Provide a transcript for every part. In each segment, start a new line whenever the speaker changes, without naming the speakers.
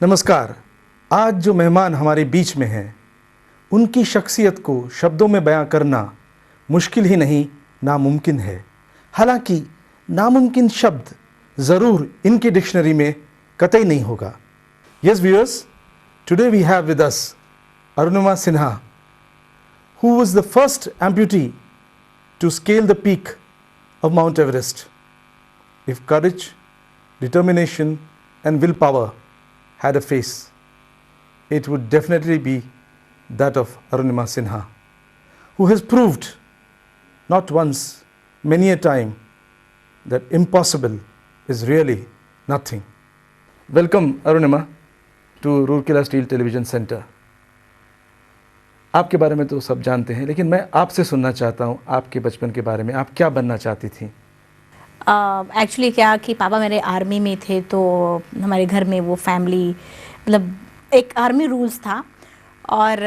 नमस्कार। आज जो मेहमान हमारे बीच में हैं, उनकी शख्सियत को शब्दों में बयां करना मुश्किल ही नहीं, नामुमकिन है। हालांकि नामुमकिन शब्द ज़रूर इनकी डिक्शनरी में कतई नहीं होगा। Yes viewers, today we have with us Arunima Sinha, who was the first amputee to scale the peak of Mount Everest. If courage, determination and willpower had a face, it would definitely be that of Arunima Sinha, who has proved not once, many a time, that impossible is really nothing. Welcome Arunima to Rourkela Steel Television Center. आपके बारे में तो सब जानते हैं, लेकिन मैं आपसे सुनना चाहता हूँ आपके बचपन के बारे में। आप क्या बनना चाहती थी?
एक्चुअली क्या कि पापा मेरे आर्मी में थे, तो हमारे घर में वो फैमिली मतलब एक आर्मी रूल्स था। और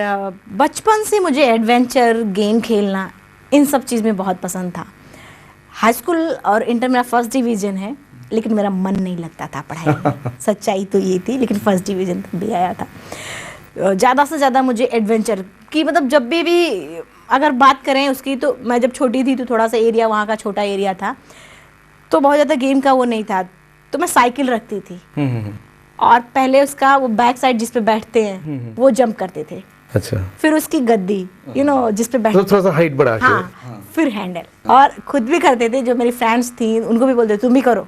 बचपन से मुझे एडवेंचर गेम खेलना इन सब चीज़ में बहुत पसंद था। हाई स्कूल और इंटर मेरा फर्स्ट डिवीज़न है, लेकिन मेरा मन नहीं लगता था पढ़ाई में। सच्चाई तो ये थी, लेकिन फर्स्ट डिवीज़न भी आया था। ज़्यादा से ज़्यादा मुझे एडवेंचर की मतलब जब भी अगर बात करें उसकी, तो मैं जब छोटी थी तो थोड़ा सा एरिया वहाँ का छोटा एरिया था, तो बहुत ज़्यादा गेम का वो नहीं था, तो मैं साइकिल रखती थी। और पहले उसका वो बैक साइड जिस पे बैठते हैं वो जंप करते थे। अच्छा। फिर उसकी गद्दी जिस पे बैठते, तो थोड़ा सा हाइट बढ़ा के। हाँ। फिर हैंडल। और खुद भी करते थे। जो मेरी फ्रेंड्स थी उनको भी बोलते तुम भी करो,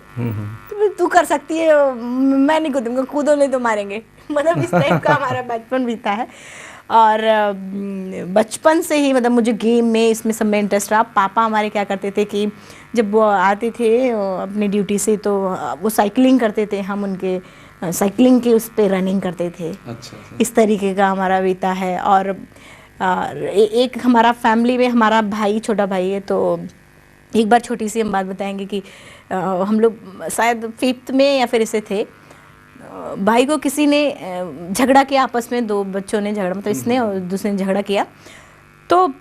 तू कर सकती है, मैं नहीं कूदूंगा, कूदो नहीं तो मारेंगे। मतलब इस टाइप का हमारा बचपन बीता है। और बचपन से ही मतलब मुझे गेम में इसमें सब में इंटरेस्ट रहा। पापा हमारे क्या करते थे कि जब वो आते थे अपनी ड्यूटी से, तो वो साइकिलिंग करते थे, हम उनके साइकिलिंग के उस पर रनिंग करते थे। अच्छा। इस तरीके का हमारा बीता है। और एक हमारा फैमिली में हमारा भाई, छोटा भाई है, तो एक बार छोटी सी हम बात बताएंगे कि हम लोग शायद 5th में या फिर ऐसे थे, भाई को किसी ने झगड़ा किया आपस में, 2 बच्चों ने झगड़ा, मतलब इसने और दूसरे ने झगड़ा किया, तो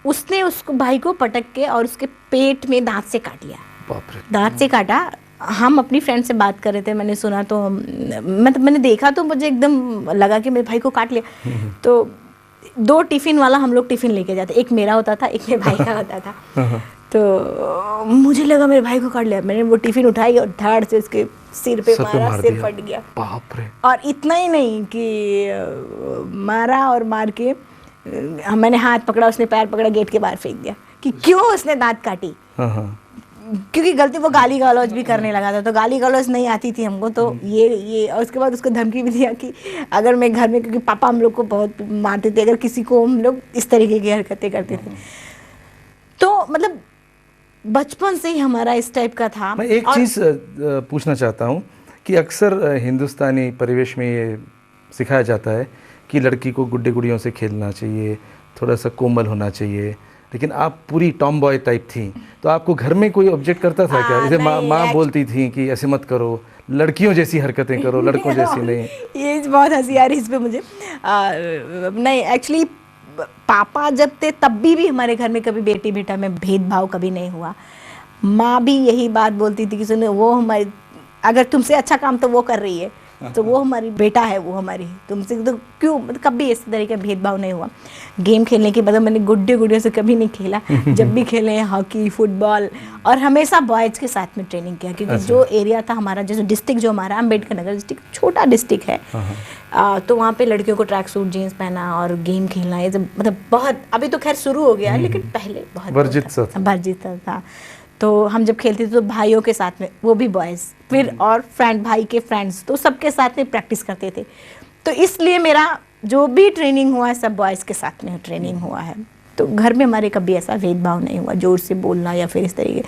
उसने उसको भाई को पटक के और उसके पेट में दांत से काट लिया। बाप रे। दांत से काटा। हम अपनी फ्रेंड से बात कर रहे थे, मैंने सुना, तो मैंने देखा तो मुझे एकदम लगा कि मेरे भाई को काट लिया। तो 2 टिफ़िन वाला हम लोग टिफ़िन लेके जाते, एक मेरा होता था, एक मेरे भाई का होता था। तो मुझे लगा मेरे भाई को काट लिया। मैंने वो टिफ़िन उठाई और धड़ से उसके सिर पे मारा, सिर फट गया। बाप रे। और इतना ही नहीं कि मारा और मार के मैंने हाथ पकड़ा, उसने पैर पकड़ा, गेट के बाहर फेंक दिया कि क्यों उसने दांत काटी। क्योंकि गलती वो गाली गलौज भी करने लगा था, तो गाली गलौज नहीं आती थी हमको, तो ये और उसके बाद उसको धमकी भी दिया कि अगर मैं घर में, क्योंकि पापा हम लोग को बहुत मारते थे अगर किसी को हम लोग इस तरीके की हरकतें करते थे। तो मतलब बचपन से ही हमारा इस टाइप का था।
मैं एक चीज़ पूछना चाहता हूँ कि अक्सर हिंदुस्तानी परिवेश में ये सिखाया जाता है कि लड़की को गुड्डे गुड़ियों से खेलना चाहिए, थोड़ा सा कोमल होना चाहिए, लेकिन आप पूरी टॉम बॉय टाइप थी, तो आपको घर में कोई ऑब्जेक्ट करता था क्या? जैसे माँ बोलती थी कि ऐसे मत करो, लड़कियों जैसी हरकतें करो, लड़कों जैसी नहीं।
ये बहुत हंसी आ रही इस पे मुझे। नहीं, एक्चुअली पापा जब थे तब भी हमारे घर में कभी बेटी बेटा में भेदभाव कभी नहीं हुआ। माँ भी यही बात बोलती थी कि सुनो, वो हमारी, अगर तुमसे अच्छा काम तो वो कर रही है, तो वो हमारी बेटा है, वो हमारी, तुमसे तो क्यों, मतलब कभी इस तरह का भेदभाव नहीं हुआ। गेम खेलने के बाद मैंने गुड्डे गुड़ियों से कभी नहीं खेला। जब भी खेले हॉकी, फुटबॉल, और हमेशा बॉयज़ के साथ में ट्रेनिंग किया, क्योंकि जो एरिया था हमारा, जैसे डिस्ट्रिक्ट जो हमारा अम्बेडकर नगर डिस्ट्रिक्ट, छोटा डिस्ट्रिक्ट है, तो वहाँ पे लड़कियों को ट्रैक सूट जीन्स पहना और गेम खेलना, ये मतलब बहुत, अभी तो खैर शुरू हो गया, लेकिन पहले बहुत वर्जित था। तो हम जब खेलते थे तो भाइयों के साथ में, वो भी बॉयज़, फिर और फ्रेंड, भाई के फ्रेंड्स, तो सबके साथ में प्रैक्टिस करते थे। तो इसलिए मेरा जो भी ट्रेनिंग हुआ है सब बॉयज़ के साथ में ट्रेनिंग हुआ है। तो घर में हमारे कभी ऐसा भेदभाव नहीं हुआ, जोर से बोलना या फिर इस तरीके।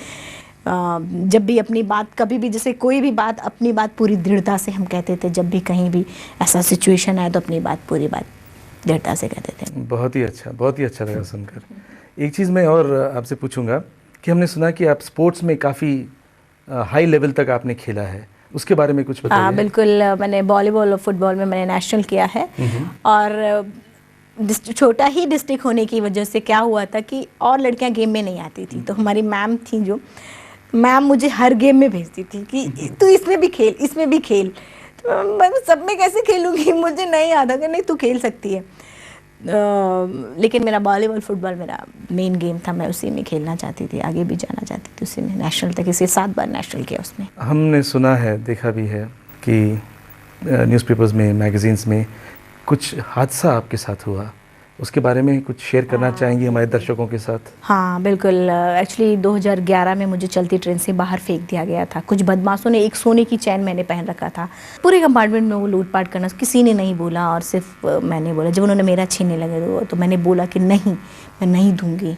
जब भी अपनी बात, कभी भी जैसे कोई भी बात, अपनी बात पूरी दृढ़ता से हम कहते थे। जब भी कहीं भी ऐसा सिचुएशन आए तो अपनी बात, पूरी बात दृढ़ता से कहते थे।
बहुत ही अच्छा लगा सुनकर। एक चीज़ मैं और आपसे पूछूंगा कि हमने सुना कि आप स्पोर्ट्स में काफ़ी हाई लेवल तक आपने खेला है, उसके बारे में कुछ बताइए।
बिल्कुल, मैंने वॉलीबॉल और फुटबॉल में मैंने नेशनल किया है। और छोटा ही डिस्ट्रिक्ट होने की वजह से क्या हुआ था कि और लड़कियां गेम में नहीं आती थी, तो हमारी मैम थी, जो मैम मुझे हर गेम में भेजती थी कि तू इसमें भी खेल, इसमें भी खेल। मैं सब में कैसे खेलूंगी, मुझे नहीं आता कि नहीं तू खेल सकती है। लेकिन मेरा वॉलीबॉल फुटबॉल मेरा मेन गेम था, मैं उसी में खेलना चाहती थी, आगे भी जाना चाहती थी उसी में, नेशनल तक, इसे 7 बार नेशनल किया उसमें।
हमने सुना है, देखा भी है कि न्यूज़पेपर्स में, मैगजीन्स में कुछ हादसा आपके साथ हुआ, उसके बारे में कुछ शेयर करना चाहेंगी हमारे दर्शकों के साथ?
हाँ बिल्कुल। एक्चुअली 2011 में मुझे चलती ट्रेन से बाहर फेंक दिया गया था। कुछ बदमाशों ने एक सोने की चैन मैंने पहन रखा था, पूरे कंपार्टमेंट में वो लूटपाट करना, किसी ने नहीं बोला और सिर्फ मैंने बोला। जब उन्होंने मेरा छीनने लगे तो मैंने बोला कि नहीं, मैं नहीं दूँगी,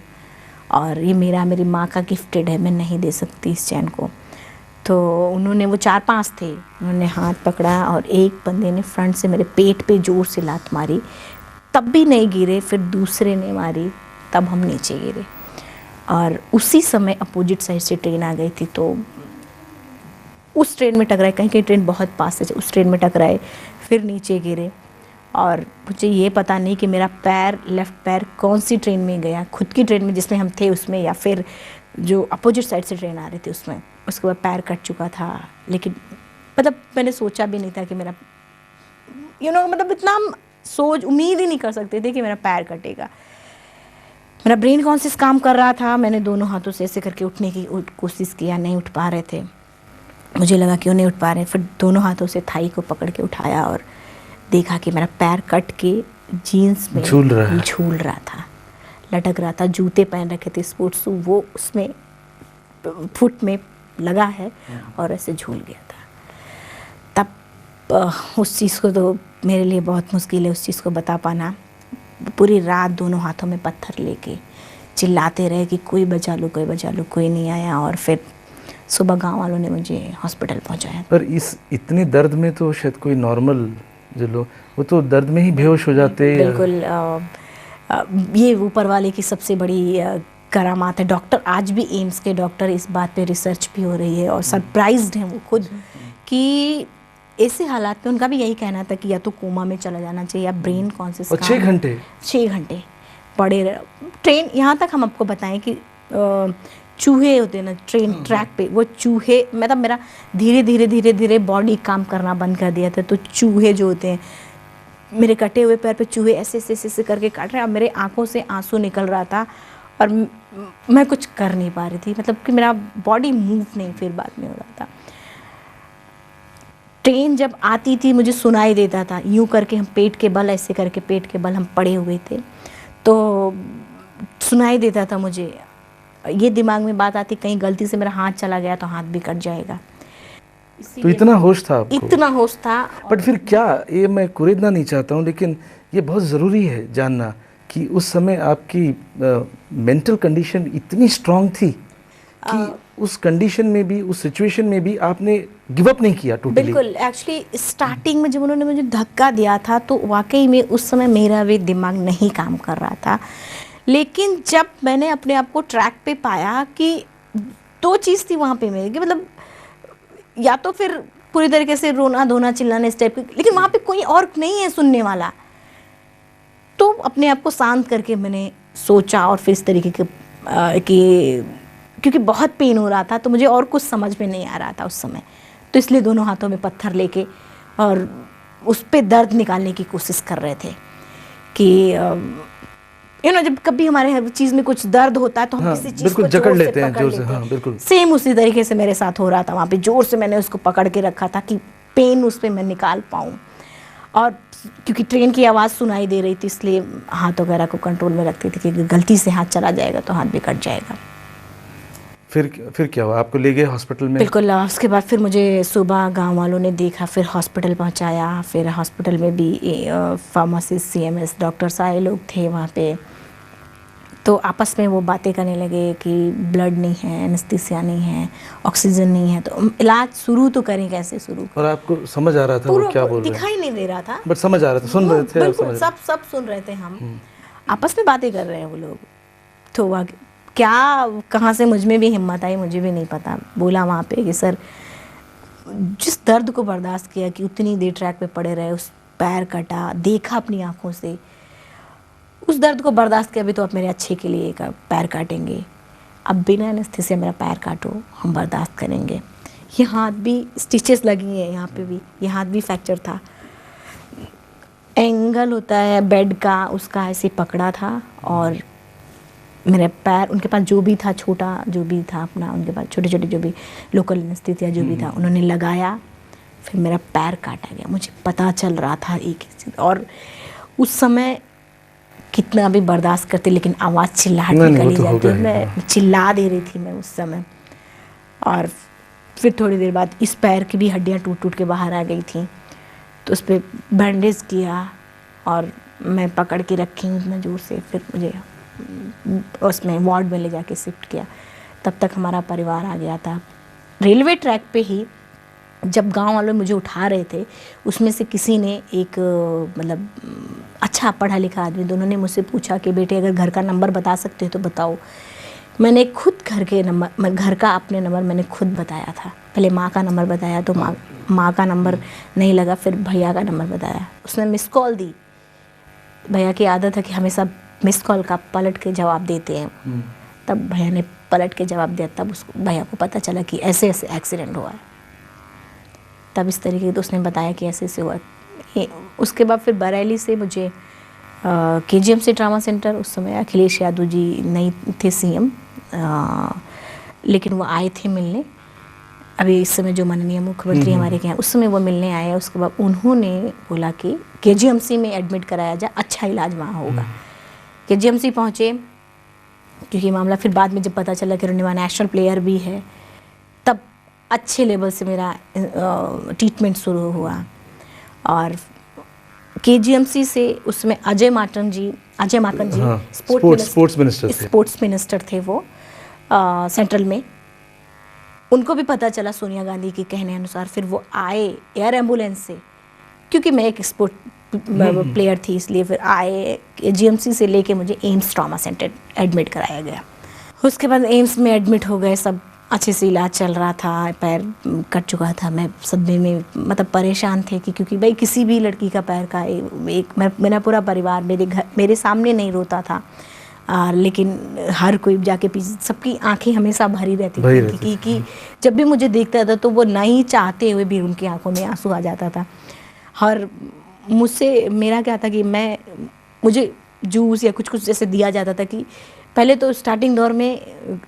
और ये मेरी माँ का गिफ्टेड है, मैं नहीं दे सकती इस चैन को। तो उन्होंने, वो 4-5 थे, उन्होंने हाथ पकड़ा और एक बंदे ने फ्रंट से मेरे पेट पे जोर से लात मारी, तब भी नहीं गिरे, फिर दूसरे ने मारी, तब हम नीचे गिरे। और उसी समय अपोजिट साइड से ट्रेन आ गई थी, तो उस ट्रेन में टकराए, कहीं कहीं ट्रेन बहुत पास से, उस ट्रेन में टकराए, फिर नीचे गिरे। और मुझे ये पता नहीं कि मेरा पैर, लेफ़्ट पैर कौन सी ट्रेन में गया, खुद की ट्रेन में जिसमें हम थे उसमें, या फिर जो अपोजिट साइड से ट्रेन आ रही थी उसमें। उसके बाद पैर कट चुका था, लेकिन मतलब मैंने सोचा भी नहीं था कि मेरा मतलब इतना हम उम्मीद ही नहीं कर सकते थे कि मेरा पैर कटेगा। मेरा ब्रेन कॉन्शियस काम कर रहा था, मैंने दोनों हाथों से ऐसे करके उठने की कोशिश किया, नहीं उठ पा रहे थे, मुझे लगा क्यों नहीं उठ पा रहे, फिर दोनों हाथों से थाई को पकड़ के उठाया और देखा कि मेरा पैर कट के जीन्स में झूल रहा था, लटक रहा था। जूते पहन रखे थे स्पोर्ट्स शू, वो उसमें फुट में लगा है और ऐसे झूल गया था। तब उस चीज़ को तो मेरे लिए बहुत मुश्किल है उस चीज़ को बता पाना। पूरी रात दोनों हाथों में पत्थर लेके चिल्लाते रहे कि कोई बचा लो, कोई बचा लो, कोई नहीं आया। और फिर सुबह गांव वालों ने मुझे हॉस्पिटल पहुंचाया।
पर इस इतने दर्द में तो शायद कोई नॉर्मल जो लोग, वो तो दर्द में ही बेहोश हो जाते हैं।
बिल्कुल, ये ऊपर वाले की सबसे बड़ी करामात है। डॉक्टर, आज भी एम्स के डॉक्टर इस बात पे रिसर्च भी हो रही है और सरप्राइज्ड हैं वो खुद कि ऐसे हालात में उनका भी यही कहना था कि या तो कोमा में चला जाना चाहिए या ब्रेन कॉन्शियस। 6 घंटे पड़े रहे ट्रेन। यहाँ तक हम आपको बताएं कि चूहे होते हैं ना ट्रेन ट्रैक पे, वो चूहे, मतलब मेरा धीरे धीरे बॉडी काम करना बंद कर दिया था, तो चूहे जो होते हैं मेरे कटे हुए पैर पे चूहे ऐसे करके काट रहे हैं। अब मेरे आंखों से आंसू निकल रहा था और मैं कुछ कर नहीं पा रही थी, मतलब कि मेरा बॉडी मूव नहीं फिर बाद में हो रहा था। ट्रेन जब आती थी मुझे सुनाई देता था, यूं करके हम पेट के बल, ऐसे करके पेट के बल हम पड़े हुए थे, तो सुनाई देता था मुझे। ये दिमाग में बात आती कहीं गलती से मेरा हाथ चला गया तो हाथ भी कट जाएगा।
तो इतना होश था आपको?
इतना होश था।
बट फिर क्या, ये मैं कुरेदना नहीं चाहता हूँ, लेकिन ये बहुत ज़रूरी है जानना कि उस समय आपकी मेंटल कंडीशन इतनी स्ट्रांग थी कि उस कंडीशन में भी, उस सिचुएशन में भी आपने गिव अप नहीं किया टोटली?
बिल्कुल। एक्चुअली स्टार्टिंग में जब उन्होंने मुझे धक्का दिया था तो वाकई में उस समय मेरा भी दिमाग नहीं काम कर रहा था, लेकिन जब मैंने अपने आप को ट्रैक पे पाया कि 2 चीज़ थी वहाँ पे मेरे, कि मतलब या तो फिर पूरी तरीके से रोना धोना चिल्लाना इस टाइप की, लेकिन वहाँ पे कोई और नहीं है सुनने वाला। तो अपने आप को शांत करके मैंने सोचा और फिर इस तरीके के कि क्योंकि बहुत पेन हो रहा था तो मुझे और कुछ समझ में नहीं आ रहा था उस समय, तो इसलिए दोनों हाथों में पत्थर लेके और उस पर दर्द निकालने की कोशिश कर रहे थे कि जब कभी हमारे हर चीज़ में कुछ दर्द होता है तो हम किसी चीज़ को
जकड़ लेते हैं जोर से। हाँ, बिल्कुल
सेम उसी तरीके से मेरे साथ हो रहा था। वहाँ पे जोर से मैंने उसको पकड़ के रखा था कि पेन उस पर मैं निकाल पाऊँ, और क्योंकि ट्रेन की आवाज़ सुनाई दे रही थी इसलिए हाथ वगैरह को कंट्रोल में रखती थी कि गलती से हाथ चला जाएगा तो हाथ भी कट जाएगा।
फिर क्या हुआ? आपको ले गए हॉस्पिटल में?
बिल्कुल। उसके बाद फिर मुझे सुबह गांव वालों ने देखा, फिर हॉस्पिटल पहुंचाया। फिर हॉस्पिटल में भी फार्मासिस्ट, CMS डॉक्टर्स आए लोग थे वहाँ पे, तो आपस में वो बातें करने लगे कि ब्लड नहीं है, एनेस्थीसिया नहीं है, ऑक्सीजन नहीं है, तो इलाज शुरू तो करें कैसे शुरू।
और आपको समझ आ रहा था वो क्या बोल रहे हैं?
दिखाई नहीं दे रहा था,
बट समझ आ रहा था, सुन रहे थे?
बिल्कुल, सब सुन रहे थे। हम आपस में बातें कर रहे हैं वो लोग, तो क्या कहाँ से मुझ में भी हिम्मत आई मुझे भी नहीं पता। बोला वहाँ पे कि सर, जिस दर्द को बर्दाश्त किया कि उतनी देर ट्रैक पे पड़े रहे, उस पैर कटा, देखा अपनी आंखों से, उस दर्द को बर्दाश्त किया, अभी तो आप मेरे अच्छे के लिए पैर काटेंगे, अब बिना एनेस्थीसिया मेरा पैर काटो, हम बर्दाश्त करेंगे। ये हाथ भी स्टिचेस लगी हैं, यहाँ पे भी ये हाथ भी फ्रैक्चर था। एंगल होता है बेड का, उसका ऐसे पकड़ा था और मेरे पैर, उनके पास जो भी था छोटा, जो भी था अपना, उनके पास छोटे छोटे जो भी लोकल एनेस्थीसिया जो भी था उन्होंने लगाया, फिर मेरा पैर काटा गया। मुझे पता चल रहा था एक चीज़, और उस समय कितना भी बर्दाश्त करते लेकिन आवाज़ चिल्लाहट निकली जाती, मैं चिल्ला दे रही थी मैं उस समय। और फिर थोड़ी देर बाद इस पैर की भी हड्डियाँ टूट टूट के बाहर आ गई थी, तो उस पर बैंडेज किया और मैं पकड़ के रखी हूँ इतना ज़ोर से। फिर मुझे उसमें वार्ड में ले जाके शिफ्ट किया। तब तक हमारा परिवार आ गया था। रेलवे ट्रैक पे ही जब गांव वालों मुझे उठा रहे थे, उसमें से किसी ने एक मतलब अच्छा पढ़ा लिखा आदमी, दोनों ने मुझसे पूछा कि बेटे अगर घर का नंबर बता सकते हो तो बताओ। मैंने खुद घर का अपने नंबर मैंने खुद बताया था। पहले माँ का नंबर बताया तो माँ का नंबर नहीं लगा, फिर भैया का नंबर बताया। उसने मिस कॉल दी। भैया की आदत है कि हमेशा मिस कॉल का पलट के जवाब देते हैं। तब भैया ने पलट के जवाब दिया, तब उसको भैया को पता चला कि ऐसे ऐसे एक्सीडेंट हुआ है। तब इस तरीके से उसने बताया कि ऐसे ऐसे हुआ। उसके बाद फिर बरेली से मुझे KGMC ट्रामा सेंटर, उस समय अखिलेश यादव जी नहीं थे CM, लेकिन वो आए थे मिलने। अभी इस समय जो माननीय मुख्यमंत्री हमारे के हैं, उस समय वो मिलने आए। उसके बाद उन्होंने बोला कि KGMC में एडमिट कराया जाए, अच्छा इलाज वहाँ होगा। KGMC पहुँचे, क्योंकि मामला फिर बाद में जब पता चला कि रुनिमा नेशनल प्लेयर भी है, तब अच्छे लेवल से मेरा ट्रीटमेंट शुरू हुआ। और KGMC से उसमें अजय माकन जी
हाँ,
स्पोर्ट्स मिनिस्टर थे वो सेंट्रल में। उनको भी पता चला सोनिया गांधी के कहने अनुसार, फिर वो आए एयर एम्बुलेंस से, क्योंकि मैं एक स्पोर्ट प्लेयर थी इसलिए फिर आए। KGMC से लेके मुझे एम्स ट्रॉमा सेंटर एडमिट कराया गया। उसके बाद एम्स में एडमिट हो गए, सब अच्छे से इलाज चल रहा था। पैर कट चुका था, मैं सदमे में मतलब परेशान थे कि क्योंकि भाई किसी भी लड़की का पैर का मेरा पूरा परिवार मेरे सामने नहीं रोता था, लेकिन हर कोई जाके पीछे सबकी आंखें हमेशा भरी रहती थी कि जब भी मुझे देखता था तो वो नहीं चाहते हुए भी उनकी आंखों में आंसू आ जाता था। और मुझसे मेरा क्या था कि मुझे जूस या कुछ जैसे दिया जाता था, कि पहले तो स्टार्टिंग दौर में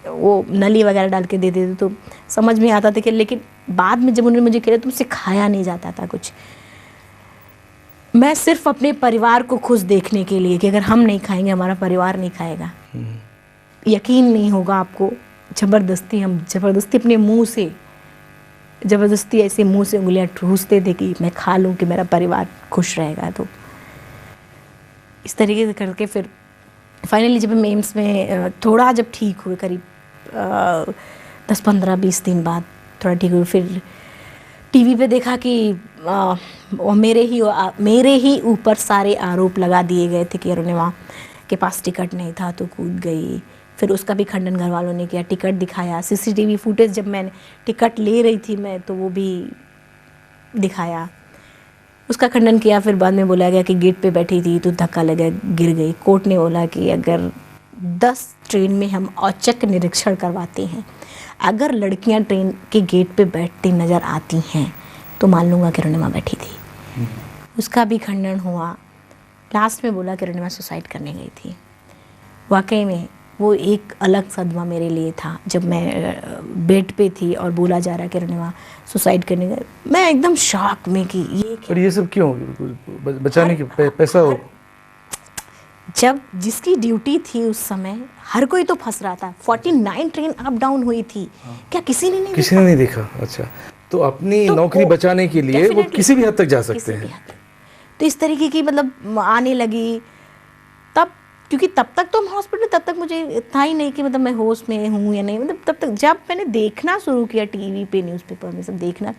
वो नली वगैरह डाल के दे देते तो समझ में आता था कि, लेकिन बाद में जब उन्होंने मुझे कहा तुमसे खाया नहीं जाता था कुछ। मैं सिर्फ अपने परिवार को खुश देखने के लिए कि अगर हम नहीं खाएंगे हमारा परिवार नहीं खाएगा। यकीन नहीं होगा आपको, जबरदस्ती अपने मुंह से ज़बरदस्ती ऐसे मुंह से उंगलियां ठूसते थे कि मैं खा लूँ कि मेरा परिवार खुश रहेगा। तो इस तरीके से करके फिर फाइनली जब मैं एम्स में थोड़ा जब ठीक हुए, करीब 10-15-20 दिन बाद थोड़ा ठीक हुए, फिर टीवी पे देखा कि मेरे ही ऊपर सारे आरोप लगा दिए गए थे कि अरुणिमा के पास टिकट नहीं था तो कूद गई। फिर उसका भी खंडन घर वालों ने किया, टिकट दिखाया, CCTV फुटेज जब मैं टिकट ले रही थी मैं तो वो भी दिखाया, उसका खंडन किया। फिर बाद में बोला गया कि गेट पे बैठी थी तो धक्का लगा गिर गई। कोर्ट ने बोला कि अगर 10 ट्रेन में हम औचक निरीक्षण करवाते हैं, अगर लड़कियां ट्रेन के गेट पे बैठती नज़र आती हैं तो मान लूँगा कि अरुणिमा बैठी थी। उसका भी खंडन हुआ। लास्ट में बोला कि अरुणिमा सुसाइड करने गई थी। वाकई में वो एक अलग सदमा मेरे लिए था जब मैं बेड पे थी और बोला जा रहा कि अरुणिमा सुसाइड करने गई। मैं एकदम शॉक में कि
ये सब क्यों, बचाने की पैसा हो।
जब जिसकी ड्यूटी थी उस समय हर कोई तो फंस रहा था। 49 ट्रेन अप डाउन हुई थी, क्या किसी ने नहीं
देखा? अच्छा, तो अपनी नौकरी बचाने के लिए वो किसी भी हद तक जा सकते हैं।
तो इस तरीके की मतलब आने लगी तब, क्योंकि तब तक तो हम हॉस्पिटल, तब तक मुझे था ही नहीं कि मतलब मैं होश में हूँ या नहीं। मतलब तब तक जब मैंने देखना शुरू किया टीवी पे, न्यूज़पेपर में सब देखना,